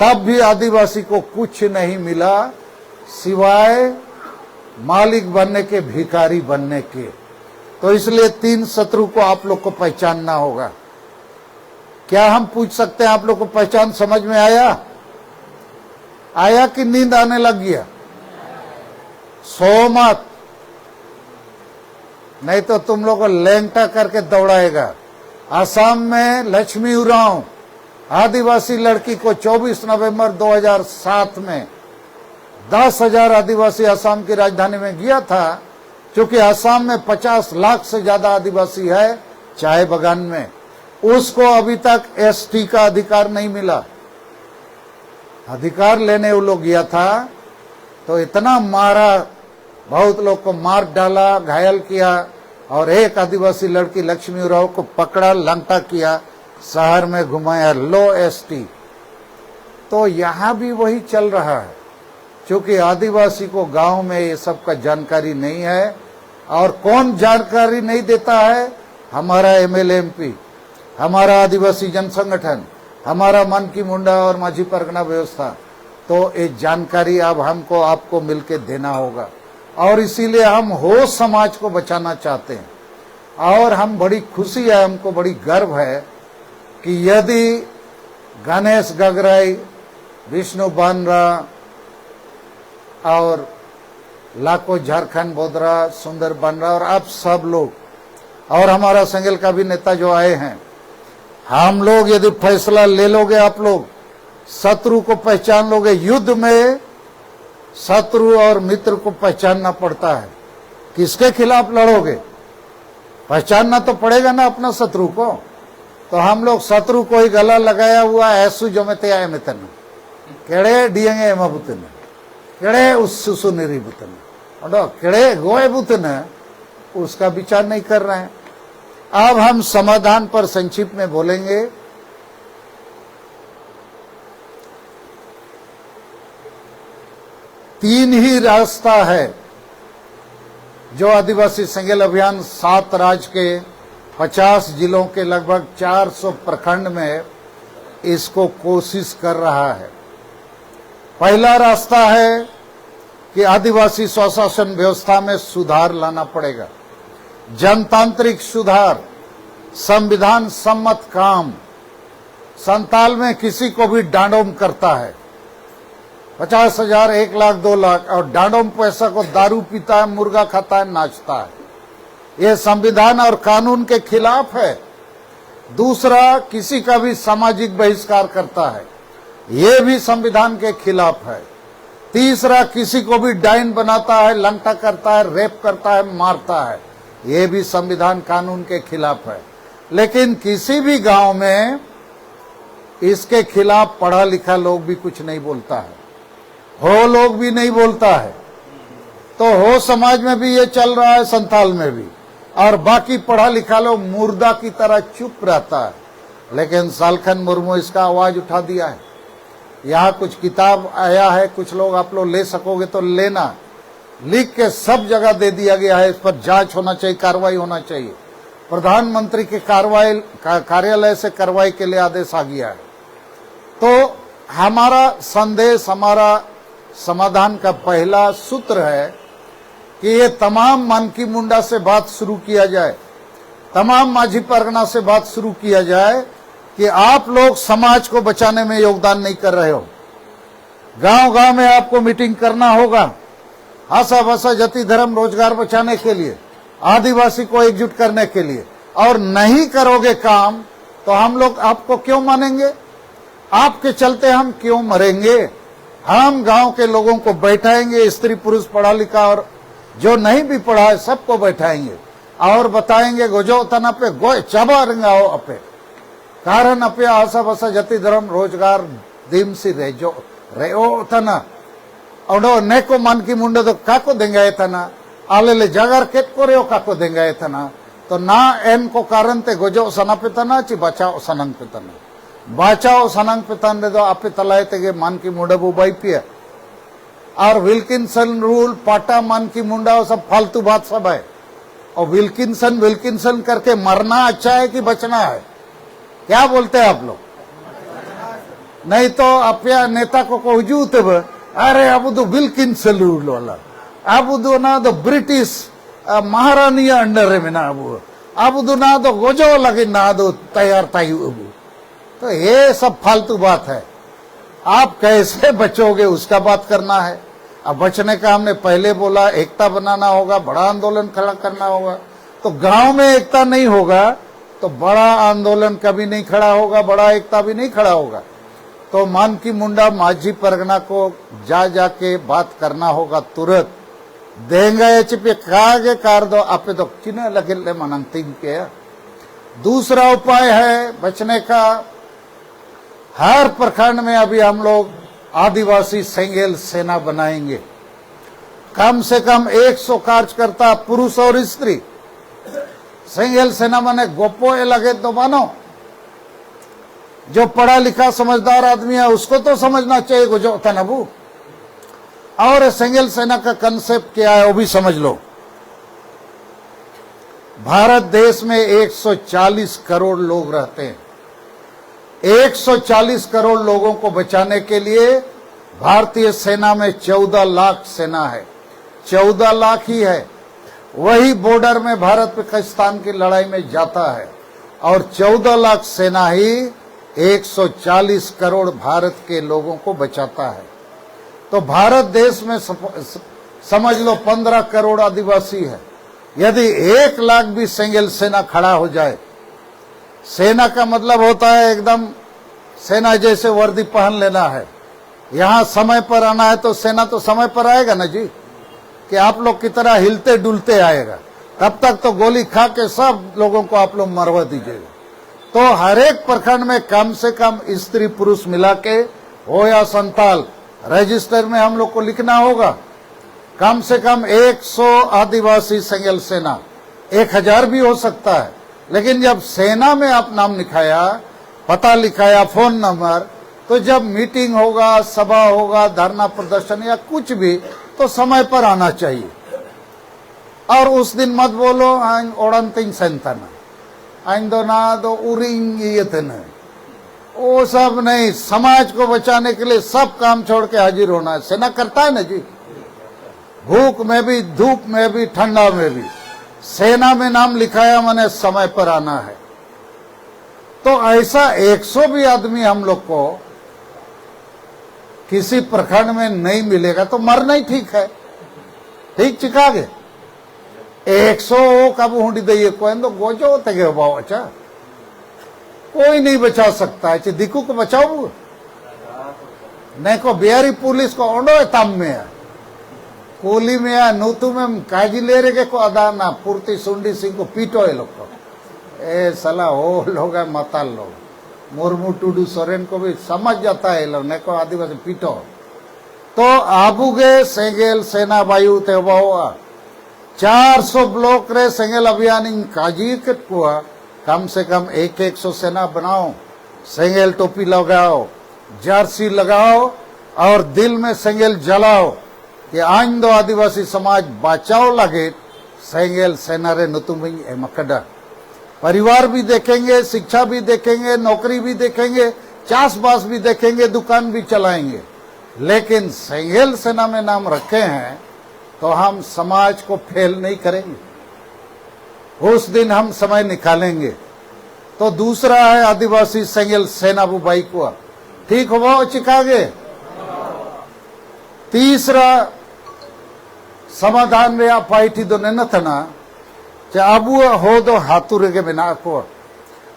तब भी आदिवासी को कुछ नहीं मिला सिवाय मालिक बनने के, भिखारी बनने के। तो इसलिए 3 शत्रु को आप लोग को पहचानना होगा। क्या हम पूछ सकते हैं, आप लोग को पहचान समझ में आया कि नींद आने लग गया? सो मत, नहीं तो तुम लोग को लेंटा करके दौड़ाएगा। असम में लक्ष्मी उरांव आदिवासी लड़की को 24 नवंबर 2007 में 10,000 आदिवासी असम की राजधानी में गया था, क्योंकि असम में 50 लाख से ज्यादा आदिवासी है चाय बगान में। उसको अभी तक एसटी का अधिकार नहीं मिला। अधिकार लेने वो लोग गया था तो इतना मारा, बहुत लोग को मार डाला, घायल किया और एक आदिवासी लड़की लक्ष्मी उरांव को पकड़ा, लंगटा किया, शहर में घुमाया, लो एसटी। तो यहां भी वही चल रहा है, क्योंकि आदिवासी को गांव में ये सब का जानकारी नहीं है। और कौन जानकारी नहीं देता है? हमारा एमएलए एमपी, हमारा आदिवासी जन संगठन, हमारा मानकी मुंडा और माझी परगना व्यवस्था। तो ये जानकारी अब हमको आपको मिलके देना होगा। और इसीलिए हम हो समाज को बचाना चाहते हैं। और हम बड़ी खुशी है, हमको बड़ी गर्व है कि यदि गणेश गगराई, विष्णु बानरा और लाखों झारखंड बोदरा, सुंदर बानरा और आप सब लोग और हमारा संगेल का भी नेता जो आए हैं, हम लोग यदि फैसला ले लोगे, आप लोग शत्रु को पहचान लोगे। युद्ध में शत्रु और मित्र को पहचानना पड़ता है। किसके खिलाफ लड़ोगे? पहचानना तो पड़ेगा ना अपना शत्रु को। तो हम लोग शत्रु को ही गला लगाया हुआ ऐसु जमते आए मितन केड़े डियंगे एमाबुतन केड़े उस सुसु निरीबुतन केड़े गोए बुतन, उसका विचार नहीं कर रहे हैं। अब हम समाधान पर संक्षिप्त में बोलेंगे। तीन ही रास्ता है जो आदिवासी संगेल अभियान 7 राज्य के 50 जिलों के लगभग 400 प्रखंड में इसको कोशिश कर रहा है। पहला रास्ता है कि आदिवासी स्वशासन व्यवस्था में सुधार लाना पड़ेगा। जनतांत्रिक सुधार, संविधान सम्मत काम। संताल में किसी को भी डांडोम करता है, 50,000, 1 लाख, 2 लाख, और डांडोम पैसा को दारू पीता है, मुर्गा खाता है, नाचता है। यह संविधान और कानून के खिलाफ है। दूसरा, किसी का भी सामाजिक बहिष्कार करता है, यह भी संविधान के खिलाफ है। तीसरा, किसी को भी डाइन बनाता है, लंगटा करता है, रेप करता है, मारता है, यह भी संविधान कानून के खिलाफ है। लेकिन किसी भी गांव में इसके खिलाफ पढ़ा लिखा लोग भी कुछ नहीं बोलता है, हो लोग भी नहीं बोलता है। तो हो समाज में भी ये चल रहा है, संथाल में भी, और बाकी पढ़ा लिखा लोग मुर्दा की तरह चुप रहता है। लेकिन सालखन मुर्मू इसका आवाज उठा दिया है। यहाँ कुछ किताब आया है, कुछ लोग आप लोग ले सकोगे तो लेना, लिख के सब जगह दे दिया गया है। इस पर जांच होना चाहिए, कार्रवाई होना चाहिए। प्रधानमंत्री के कार्यालय से कार्रवाई के लिए आदेश आ गया है। तो हमारा संदेश, हमारा समाधान का पहला सूत्र है कि ये तमाम मानकी मुंडा से बात शुरू किया जाए, तमाम माझी परगना से बात शुरू किया जाए कि आप लोग समाज को बचाने में योगदान नहीं कर रहे हो। गांव गांव में आपको मीटिंग करना होगा, आशा भाषा जाति धर्म रोजगार बचाने के लिए, आदिवासी को एकजुट करने के लिए, और नहीं करोगे काम तो हम लोग आपको क्यों मानेंगे? आपके चलते हम क्यों मरेंगे? हम गांव के लोगों को बैठाएंगे, स्त्री पुरुष पढ़ा लिखा और जो नहीं भी पढ़ा है सबको बैठाएंगे और बताएंगे गोजो तना पे गो चबा रंगाओ अपे कारण अपे आशा भाषा जाति धर्म रोजगार दीम सी रेजो रेओ तना और नेको मानकी मुंडे तो काको देंगे तना आले जगार केट को रेओ काको देंगे तना तो ना एन को कारण ते गोजो सना पे तना ची बचाओ सनंग पे तना बचाओ सनंग पे तन दो आपे तलाए ते मानकी मुंडे बुबाई पिया और विल्किंसन रूल पाटा मानकी मुंडा वो सब फालतू बात सब है। और विल्किंसन करके मरना अच्छा है कि बचना है? क्या बोलते हैं आप लोग? नहीं तो अपया नेता को कहजू तब अरे अब तो विल्किंसन रूल वाला अब तो ना तो ब्रिटिश महारानी अंडर में ना अब तो ना तो गोजो लगे ना तो तैयार ताई तो ये सब फालतू बात है। आप कैसे बचोगे उसका बात करना है। अब बचने का हमने पहले बोला, एकता बनाना होगा, बड़ा आंदोलन खड़ा करना होगा। तो गांव में एकता नहीं होगा तो बड़ा आंदोलन कभी नहीं खड़ा होगा, बड़ा एकता भी नहीं खड़ा होगा। तो मानकी मुंडा माझी परगना को जाके बात करना होगा तुरंत। देंगे चिपे कागे कार दो आपे तो किने लगे ले मनंग तीन के। दूसरा उपाय है बचने का, हर प्रखंड में अभी हम लोग आदिवासी सेंगेल सेना बनाएंगे। कम से कम 100 कार्यकर्ता पुरुष और स्त्री। सेंगेल सेना माने गोपो ए लगे तो मानो जो पढ़ा लिखा समझदार आदमी है उसको तो समझना चाहिए जो तनबू। और सेंगेल सेना का कंसेप्ट क्या है वो भी समझ लो। भारत देश में 140 करोड़ लोग रहते हैं। 140 करोड़ लोगों को बचाने के लिए भारतीय सेना में 14 लाख सेना है। 14 लाख ही है, वही बॉर्डर में भारत पाकिस्तान की लड़ाई में जाता है। और 14 लाख सेना ही 140 करोड़ भारत के लोगों को बचाता है। तो भारत देश में समझ लो 15 करोड़ आदिवासी है। यदि 1 लाख भी सेंगेल सेना खड़ा हो जाए, सेना का मतलब होता है एकदम सेना जैसे वर्दी पहन लेना है, यहां समय पर आना है तो सेना तो समय पर आएगा ना जी, कि आप लोग की तरह हिलते डुलते आएगा। तब तक तो गोली खा के सब लोगों को आप लोग मरवा दीजिएगा। तो हर एक प्रखंड में कम से कम स्त्री पुरुष मिला के हो या संताल, रजिस्टर में हम लोग को लिखना होगा कम से कम 100 आदिवासी सेंगेल सेना। 1000 भी हो सकता है, लेकिन जब सेना में आप नाम लिखाया, पता लिखाया, फोन नंबर, तो जब मीटिंग होगा, सभा होगा, धरना प्रदर्शन या कुछ भी, तो समय पर आना चाहिए। और उस दिन मत बोलो ओड़न तीन संताना आइंदो ना दो उरिंग ये थे न, वो सब नहीं। समाज को बचाने के लिए सब काम छोड़ के हाजिर होना है। सेना करता है ना जी, भूख में भी, धूप में भी, ठंडा में भी। सेना में नाम लिखाया मैंने समय पर आना है। तो ऐसा 100 भी आदमी हम लोग को किसी प्रखंड में नहीं मिलेगा तो मरना ही ठीक है। ठीक चिकागे 100 कब हुडी दे कोई तो गोजो तगे बाओ। अच्छा कोई नहीं बचा सकता है, दिकू को बचाओ नहीं को बिहारी पुलिस को ओडो तम में है, कोली में या नूतू में काजी ले रहे को अदा ना पूर्ति सुंडी सिंह को पीटो है लोग को। ए सला हो लोग है मताल लोग मुर्मू टुडू सोरेन को भी समझ जाता है लोग को आदिवासी पीटो तो आबुगे सेंगेल सेना वायु ते 400 ब्लॉक रे सेंगेल अभियान इन काजी के कुआ कम से कम 100 सेना बनाओ सेंगेल टोपी लगाओ जर्सी लगाओ और दिल में सेंगेल जलाओ कि आइन दो आदिवासी समाज बचाओ लगे सेंगेल सेना रे नुतुमिंग एमकड़ा परिवार भी देखेंगे शिक्षा भी देखेंगे नौकरी भी देखेंगे चासबास भी देखेंगे दुकान भी चलाएंगे लेकिन सेंगेल सेना में नाम रखे हैं तो हम समाज को फेल नहीं करेंगे उस दिन हम समय निकालेंगे। तो दूसरा है आदिवासी सेंगेल सेना बुबाई को ठीक हो चिकागे। तीसरा समाधान रे पाइटी दो नेनथना चे अबू हो दो हाथुरे के बिना को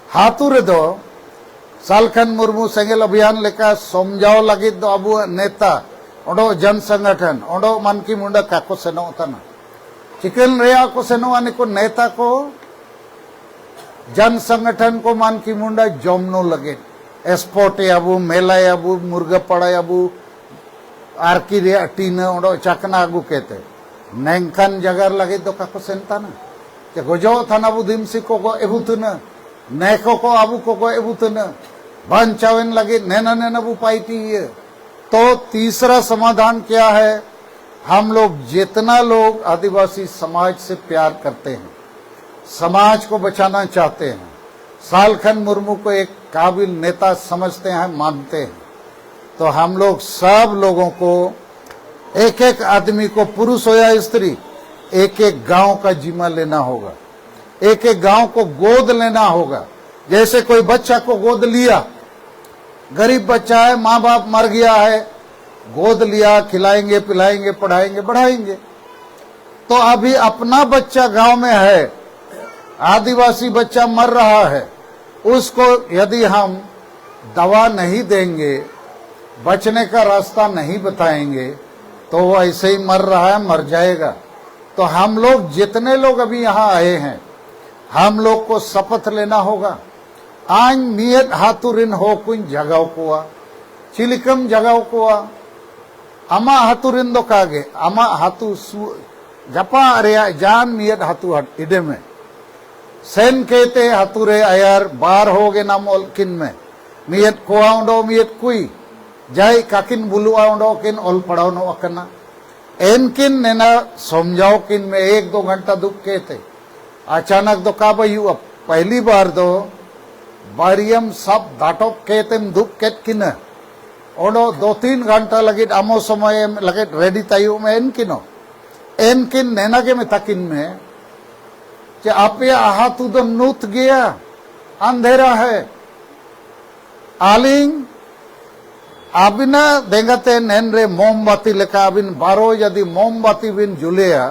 हाथुरे दो सालखन मुर्मू सेंगेल अभियान लेका समझाओ लगी दो अबू नेता ओडो जन संगठन ओडो मन की मुंडा काको सेनो तना चिकन रेया को सेनो आने को नेता को जन संगठन को मन की मुंडा जोमनो लगे एस्पोर्टे अबू मेला अबू मुर्गा पड़ा अबू आरकी रे टीन ओडो चकना अगू कहते नेंकन जगर लगे दो काको सेनता ना के गोजो थाना अबू दिमसी को एबुतना नेको को अबू को एबुतना बंचावन लगे नैना नैना बू पाइटी है। तो तीसरा समाधान क्या है हम लोग जितना लोग आदिवासी समाज से प्यार करते हैं समाज को बचाना चाहते हैं सालखन मुर्मू को एक काबिल नेता समझते हैं मानते हैं तो हम लोग सब लोगों को एक एक आदमी को पुरुष हो या स्त्री एक एक गांव का जिम्मा लेना होगा एक एक गांव को गोद लेना होगा। जैसे कोई बच्चा को गोद लिया गरीब बच्चा है माँ बाप मर गया है गोद लिया खिलाएंगे पिलाएंगे पढ़ाएंगे बढ़ाएंगे। तो अभी अपना बच्चा गांव में है आदिवासी बच्चा मर रहा है उसको यदि हम दवा नहीं देंगे बचने का रास्ता नहीं बताएंगे तो वो ऐसे ही मर रहा है मर जाएगा। तो हम लोग जितने लोग अभी यहाँ आए हैं हम लोग को शपथ लेना होगा आन नियत हाथुरिन हो कुछ जगह को चिलिकम जगह को अमा हाथुरिन दो कागे अमा हाथु जपा अरे जान नियत हाथु इडे में सेन कहते हाथुरे अयार बार हो गे नाम किन में मियत कोआउंडो मियत कुई जाय काकिन बुलुआ उंडो किन ओल पढ़ाओ नो अकना एनकिन नेना समझाओ किन में 1-2 घंटा दुख कहते अचानक दो काबा यू पहली बार दो बारियम सब दाटो कहते दुख केत किन ओडो 2-3 घंटा लगे अमो समय लगे रेडी तायु में एनकिन नेना के में तकिन में कि आपे आहा तू दो नूत गया अंधेरा है आलिंग आबिना देंगते नैन रे मोमबत्ती लेका आबिन बारो यदि मोमबत्ती बिन जुलिया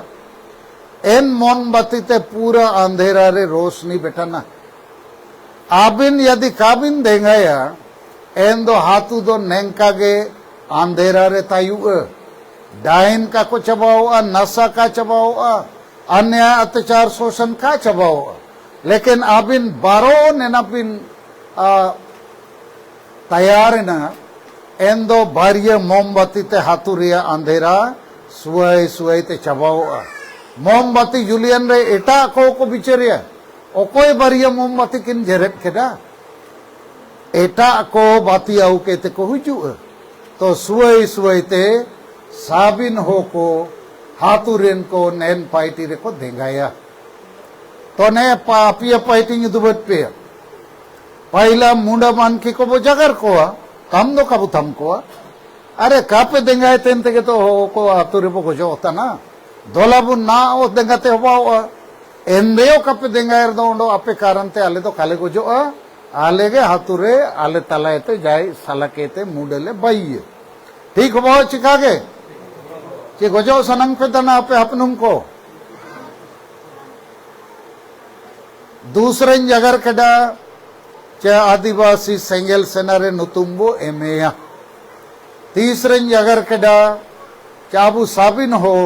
एन मोमबत्ती ते पूरा अंधेरा रे रोशनी बेटाना आबिन यदि काबिन देंगाया एन दो हाथू दो नेंका गे अंधेरा रे तायु डाइन का को चबाओ नशा का चबाओ अन्याय अत्याचार शोषण का चबाओ लेकिन आबिन बारो नेनापिन तैयार ना एन दो बारिय मोमबत्ती ते हाथुरिया अंधेरा सुई सुई ते चबाओ मोमबत्ती जुलियन रे एटा को बिचरिया ओकोय बारिय मोमबत्ती किन जेरेट केदा एटा को बाती आउ केते को हुजु तो सुई सुई ते साबिन हो को हाथुरिन को नैन पाइटी रे को देंगाया तो ने पापिया पाइटी दुबत पे पहला मुंडा मान की को वो जगर को कम दो कबू थम को अरे कापे देंगाए तेन ते तो हो को हाथुरे को जो होता ना दोलाबु ना ओ देंगाते हो एंदेयो कापे देंगाए दो आपे कारण ते आले तो काले को जो आले गे हाथुरे आले तलाएते जाय सलकेते मुंडले बाई ठीक हो चिकागे कि गोजो सनंग पे तना पे अपनुम को दूसरे जगर कड़ा चे आदिवासी सेंगेल सेना रे नुतुम्बो एमेया तीसरे जगर कड़ा चाबू साबिन हो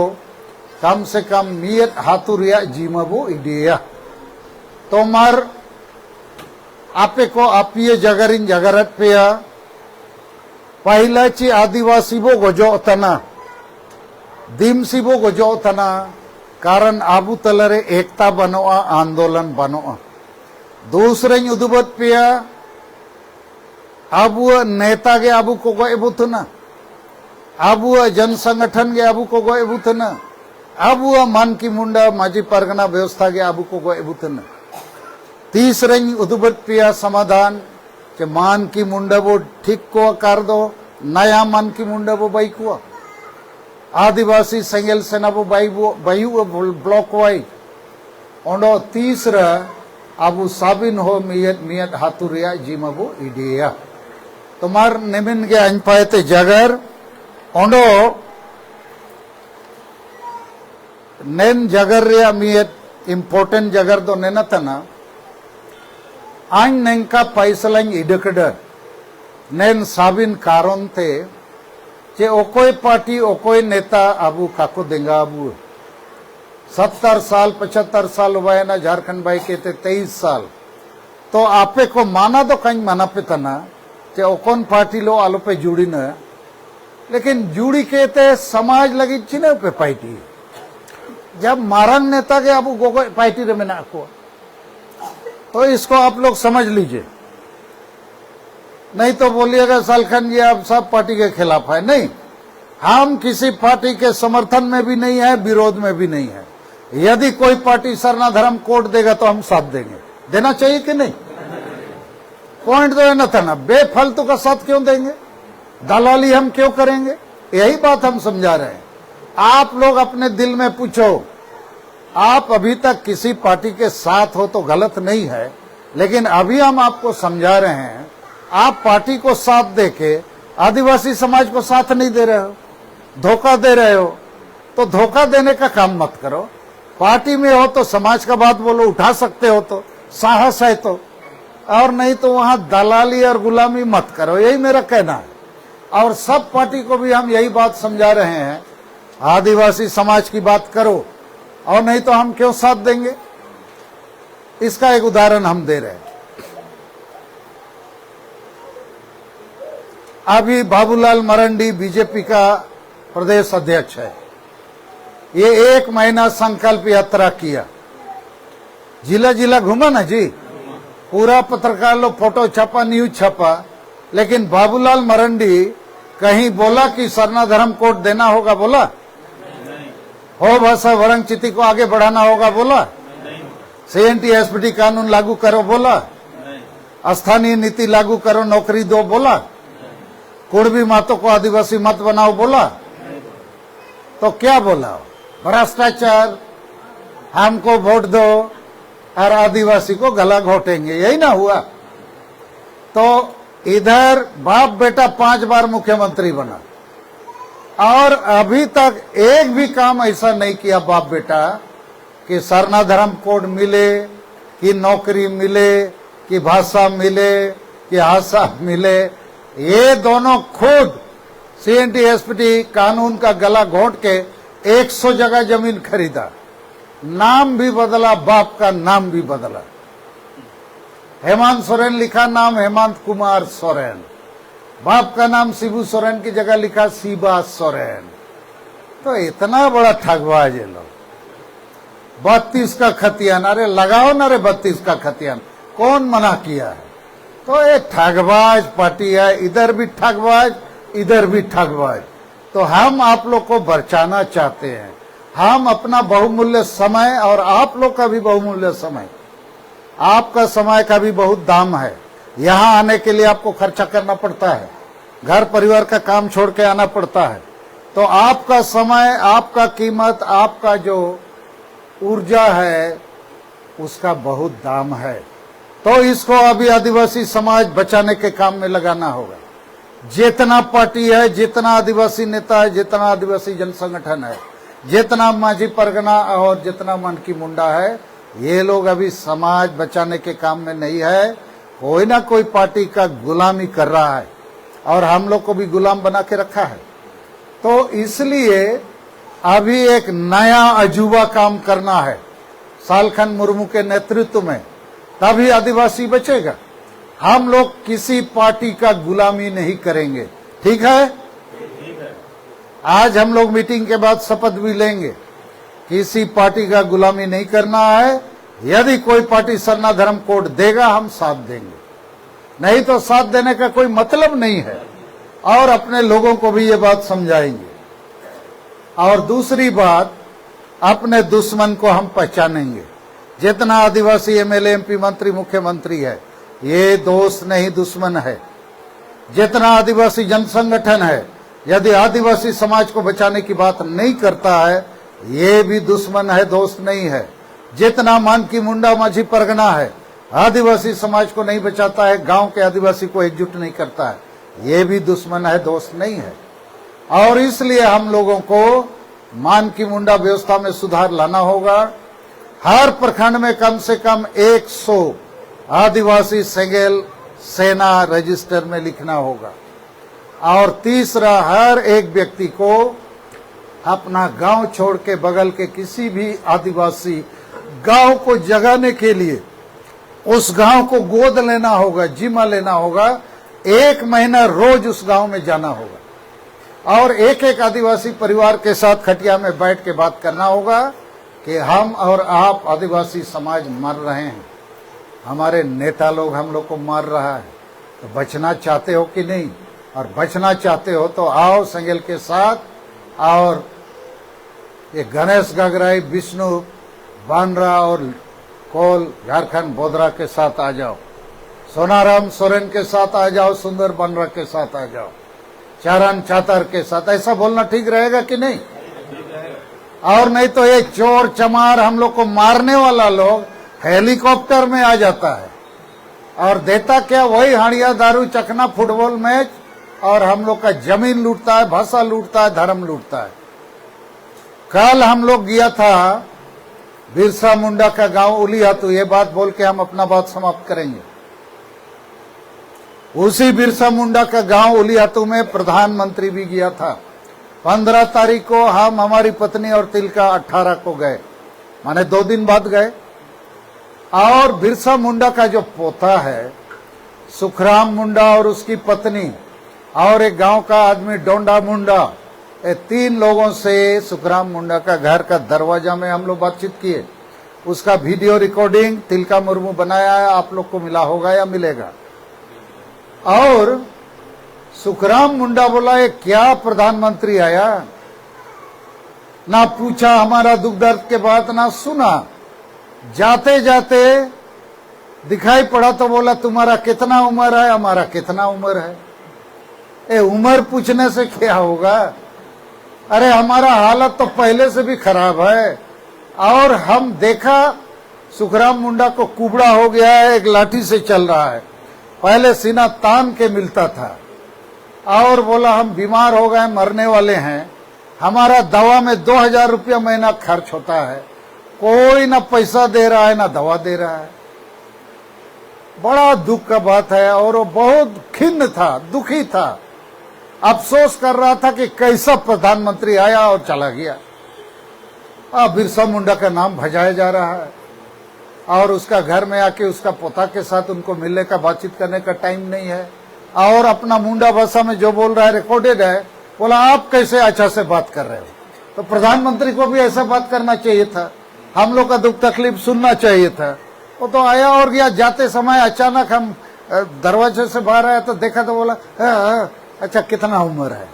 कम से कम मियत हाथुरिया जीमबो इडिया तो मर आपे को आपीय जगरिन जगरत पेया पहिलाची आदिवासी बो गोजो तना दिमसी बो गोजो तना कारण आबू तलरे एकता बनोआ आंदोलन बनोआ दूसरे उदुबत पेया आबू नेता के आबू को गए बुथना आबू जन संगठन के आबू को गए बुथना आबू मान की मुंडा माजी परगना व्यवस्था के आबू को गए बुथना तीसरे उदुबत पिया समाधान के मान की मुंडा वो ठीक को कर दो नया मान की मुंडा वो बाई को आदिवासी संगेल सेना वो बाई ब्लॉक वाई ओंडो तीसरा आबू साबिन हो मियत हाथुरिया जीमबो इडिया तुम्हार निमिन के अंपायते जगर ओंडो नेन जगर रिया मियत इम्पोर्टेंट जगर दो नेना तना आइन नेंका पैसलाइन इडकडर नेन साबिन कारण थे जे ओकोई पार्टी ओकोई नेता आबू काको देंगा आबू 70 साल 75 साल हुआ ना झारखंड भाई के थे 23 साल तो आपे को माना तो कहीं माना पे तना जे ओकोन पार्टी लो आलो पे जुड़ी न लेकिन जुड़ी के ते समाज लगी चिन्ह पे पार्टी जब मारंग नेता के आबू गोगो पार्टी रे में ना को तो इसको आप लोग समझ लीजिए नहीं तो बोलिएगा सालखन जी आप सब पार्टी के खिलाफ है नहीं हम किसी पार्टी के समर्थन में भी नहीं है विरोध में भी नहीं है यदि कोई पार्टी सरना धर्म कोड देगा तो हम साथ देंगे देना चाहिए कि नहीं पॉइंट तो है ना था ना बेफालतू का साथ क्यों देंगे दलाली हम क्यों करेंगे यही बात हम समझा रहे हैं आप लोग अपने दिल में पूछो आप अभी तक किसी पार्टी के साथ हो तो गलत नहीं है लेकिन अभी हम आपको समझा रहे हैं आप पार्टी को साथ देके आदिवासी समाज को साथ नहीं दे रहे हो धोखा दे रहे हो तो धोखा देने का काम मत करो पार्टी में हो तो समाज का बात बोलो उठा सकते हो तो साहस है तो और नहीं तो वहां दलाली और गुलामी मत करो यही मेरा कहना है और सब पार्टी को भी हम यही बात समझा रहे हैं आदिवासी समाज की बात करो और नहीं तो हम क्यों साथ देंगे इसका एक उदाहरण हम दे रहे हैं अभी बाबूलाल मरंडी बीजेपी का प्रदेश अध्यक्ष है ये 1 महीना संकल्प यात्रा किया जिला जिला घूमा ना जी पूरा पत्रकार लोग फोटो छपा न्यूज छपा लेकिन बाबूलाल मरंडी कहीं बोला कि सरना धर्म कोड देना होगा बोला हो भाषा वरंग चिति को आगे बढ़ाना होगा बोला CNT SPT कानून लागू करो बोला स्थानीय नीति लागू करो नौकरी दो बोला कुड़बी मातों को आदिवासी मत बनाओ बोला तो क्या बोला भ्रष्टाचार हमको वोट दो और आदिवासी को गला घोटेंगे यही ना हुआ तो इधर बाप बेटा 5 बार मुख्यमंत्री बना और अभी तक एक भी काम ऐसा नहीं किया बाप बेटा कि सरना धर्म कोड मिले कि नौकरी मिले कि भाषा मिले कि आशा मिले ये दोनों खुद CNT SPT कानून का गला घोट के 100 जगह जमीन खरीदा नाम भी बदला बाप का नाम भी बदला हेमंत सोरेन लिखा नाम हेमंत कुमार सोरेन बाप का नाम शिबू सोरेन की जगह लिखा शिबा सोरेन तो इतना बड़ा ठगबाज है लोग 32 का खतियान अरे लगाओ ना रे 32 का खतियान कौन मना किया है तो ये ठगबाज पार्टी है इधर भी ठगबाज इधर भी ठगबाज तो हम आप लोग को बचाना चाहते हैं हम अपना बहुमूल्य समय और आप लोग का भी बहुमूल्य समय आपका समय का भी बहुत दाम है यहाँ आने के लिए आपको खर्चा करना पड़ता है घर परिवार का काम छोड़ के आना पड़ता है तो आपका समय आपका कीमत आपका जो ऊर्जा है उसका बहुत दाम है तो इसको अभी आदिवासी समाज बचाने के काम में लगाना होगा जितना पार्टी है जितना आदिवासी नेता है जितना आदिवासी जन संगठन है जितना माझी परगना और जितना मन की मुंडा है ये लोग अभी समाज बचाने के काम में नहीं है कोई ना कोई पार्टी का गुलामी कर रहा है और हम लोग को भी गुलाम बना के रखा है तो इसलिए अभी एक नया अजूबा काम करना है सालखन मुर्मू के नेतृत्व में तभी आदिवासी बचेगा हम लोग किसी पार्टी का गुलामी नहीं करेंगे, ठीक है? आज हम लोग मीटिंग के बाद शपथ भी लेंगे, किसी पार्टी का गुलामी नहीं करना है। यदि कोई पार्टी सरना धर्म कोड देगा हम साथ देंगे, नहीं तो साथ देने का कोई मतलब नहीं है। और अपने लोगों को भी ये बात समझाएंगे। और दूसरी बात, अपने दुश्मन को हम पहचानेंगे। जितना आदिवासी एमएलए, एमपी, मंत्री, मुख्यमंत्री है, ये दोस्त नहीं दुश्मन है। जितना आदिवासी जन संगठन है, यदि आदिवासी समाज को बचाने की बात नहीं करता है, ये भी दुश्मन है, दोस्त नहीं है। जितना मानकी मुंडा माझी परगना है, आदिवासी समाज को नहीं बचाता है, गांव के आदिवासी को एकजुट नहीं करता है, ये भी दुश्मन है, दोस्त नहीं है। और इसलिए हम लोगों को मानकी मुंडा व्यवस्था में सुधार लाना होगा। हर प्रखंड में कम से कम 100 आदिवासी सेंगेल सेना रजिस्टर में लिखना होगा। और तीसरा, हर एक व्यक्ति को अपना गांव छोड़ के बगल के किसी भी आदिवासी गांव को जगाने के लिए उस गांव को गोद लेना होगा, जिम्मा लेना होगा। 1 महीना रोज उस गांव में जाना होगा और एक एक आदिवासी परिवार के साथ खटिया में बैठ के बात करना होगा कि हम और आप आदिवासी समाज मर रहे हैं, हमारे नेता लोग हम लोग को मार रहा है, तो बचना चाहते हो कि नहीं? और बचना चाहते हो तो आओ संगेल के साथ। और ये गणेश गागराई, विष्णु बांद्रा और कोल झारखंड बोदरा के साथ आ जाओ, सोनाराम सोरेन के साथ आ जाओ, सुंदर बांद्रा के साथ आ जाओ, चारण चातर के साथ। ऐसा बोलना ठीक रहेगा कि नहीं? और नहीं तो ये चोर चमार हम लोग को मारने वाला लोग हेलीकॉप्टर में आ जाता है और देता क्या, वही हाड़िया दारू, चखना, फुटबॉल मैच, और हम लोग का जमीन लूटता है, भाषा लूटता है, धर्म लूटता है। कल हम लोग गया था बिरसा मुंडा का गांव उलियातू, ये बात बोल के हम अपना बात समाप्त करेंगे। उसी बिरसा मुंडा का गांव उलियातू में प्रधानमंत्री भी गया था। 15 तारीख को हम, हमारी पत्नी और तिलका 18 को गए, माने 2 दिन बाद गए। और बिरसा मुंडा का जो पोता है सुखराम मुंडा और उसकी पत्नी और एक गांव का आदमी डोंडा मुंडा, ये 3 लोगों से सुखराम मुंडा का घर का दरवाजा में हम लोग बातचीत किए। उसका वीडियो रिकॉर्डिंग तिलका मुर्मू बनाया है, आप लोग को मिला होगा या मिलेगा। और सुखराम मुंडा बोला, ये क्या प्रधानमंत्री आया, ना पूछा हमारा दुख दर्द के बात, ना सुना। जाते जाते दिखाई पड़ा तो बोला, तुम्हारा कितना उम्र है? हमारा कितना उम्र है? ए, उम्र पूछने से क्या होगा? अरे हमारा हालत तो पहले से भी खराब है। और हम देखा सुखराम मुंडा को कुबड़ा हो गया है, एक लाठी से चल रहा है, पहले सीना तान के मिलता था। और बोला हम बीमार हो गए, मरने वाले हैं, हमारा दवा में 2000 रुपया महीना खर्च होता है, कोई ना पैसा दे रहा है ना दवा दे रहा है। बड़ा दुख का बात है। और वो बहुत खिन्न था, दुखी था, अफसोस कर रहा था कि कैसा प्रधानमंत्री आया और चला गया। बिरसा मुंडा का नाम भजाया जा रहा है और उसका घर में आके उसका पोता के साथ उनको मिलने का, बातचीत करने का टाइम नहीं है। और अपना मुंडा भाषा में जो बोल रहा है रिकॉर्डेड है। बोला आप कैसे अच्छा से बात कर रहे हो? तो प्रधानमंत्री को भी ऐसा बात करना चाहिए था, हम लोग का दुख तकलीफ सुनना चाहिए था। वो तो आया और गया। जाते समय अचानक हम दरवाजे से बाहर आया तो देखा तो बोला, अच्छा कितना उम्र है?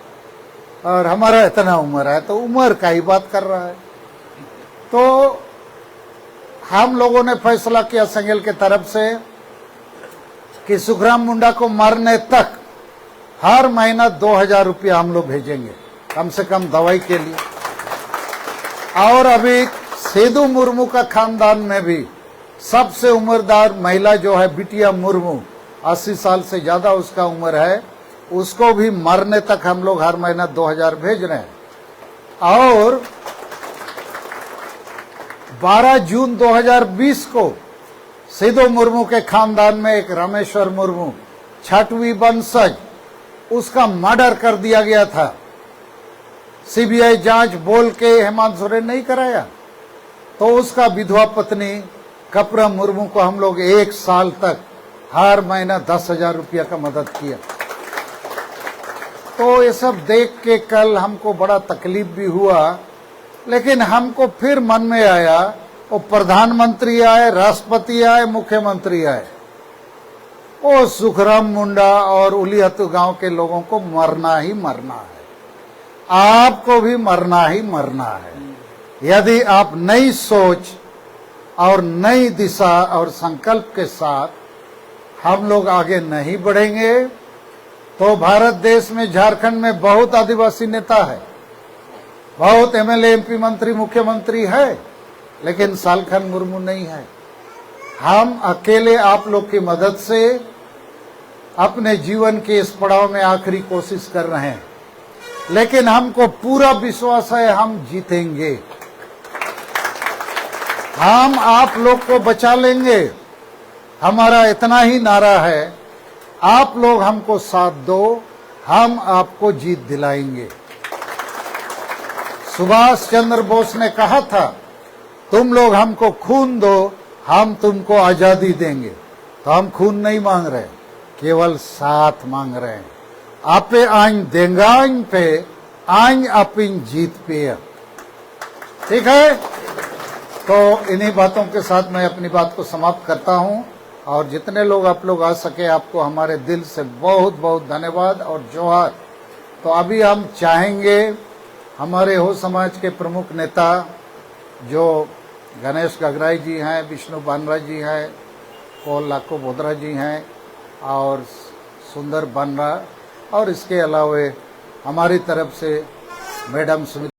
और हमारा इतना उम्र है। तो उम्र का ही बात कर रहा है। तो हम लोगों ने फैसला किया संगेल के तरफ से कि सुखराम मुंडा को मरने तक हर महीना 2000 रुपया हम लोग भेजेंगे, कम से कम दवाई के लिए। और अभी सेदू मुर्मू का खानदान में भी सबसे उम्रदार महिला जो है बिटिया मुर्मू, 80 साल से ज्यादा उसका उम्र है, उसको भी मरने तक हम लोग हर महीना 2000 भेज रहे हैं। और 12 जून 2020 को सेदू मुर्मू के खानदान में एक रामेश्वर मुर्मू, 6वीं वंशज, उसका मर्डर कर दिया गया था। सीबीआई जांच बोल के हेमंत सोरेन नहीं कराया, तो उसका विधवा पत्नी कपरा मुर्मू को हम लोग 1 साल तक हर महीना 10,000 रुपया का मदद किया। तो ये सब देख के कल हमको बड़ा तकलीफ भी हुआ, लेकिन हमको फिर मन में आया, वो प्रधानमंत्री आए, राष्ट्रपति आए, मुख्यमंत्री आए, वो सुखराम मुंडा और उलिहतु गांव के लोगों को मरना ही मरना है, आपको भी मरना ही मरना है। यदि आप नई सोच और नई दिशा और संकल्प के साथ हम लोग आगे नहीं बढ़ेंगे तो भारत देश में, झारखंड में बहुत आदिवासी नेता है, बहुत एमएलए, एमपी, मंत्री, मुख्यमंत्री है, लेकिन सालखन मुर्मू नहीं है। हम अकेले आप लोग की मदद से अपने जीवन के इस पड़ाव में आखिरी कोशिश कर रहे हैं, लेकिन हमको पूरा विश्वास है हम जीतेंगे। हम आप लोग को बचा लेंगे। हमारा इतना ही नारा है, आप लोग हमको साथ दो, हम आपको जीत दिलाएंगे। सुभाष चंद्र बोस ने कहा था, तुम लोग हमको खून दो, हम तुमको आजादी देंगे। तो हम खून नहीं मांग रहे, केवल साथ मांग रहे हैं। आपे आइन देंगाइन पे आइन अपिन जीत पे। ठीक है, तो इन्हीं बातों के साथ मैं अपनी बात को समाप्त करता हूं, और जितने लोग आप लोग आ सके, आपको हमारे दिल से बहुत बहुत धन्यवाद और जोहार। तो अभी हम चाहेंगे हमारे हो समाज के प्रमुख नेता जो गणेश गगराई जी हैं, विष्णु बानरा जी हैं, कोल लाको बोधरा जी हैं और सुंदर बानरा, और इसके अलावा हमारी तरफ से मैडम सुमित्रा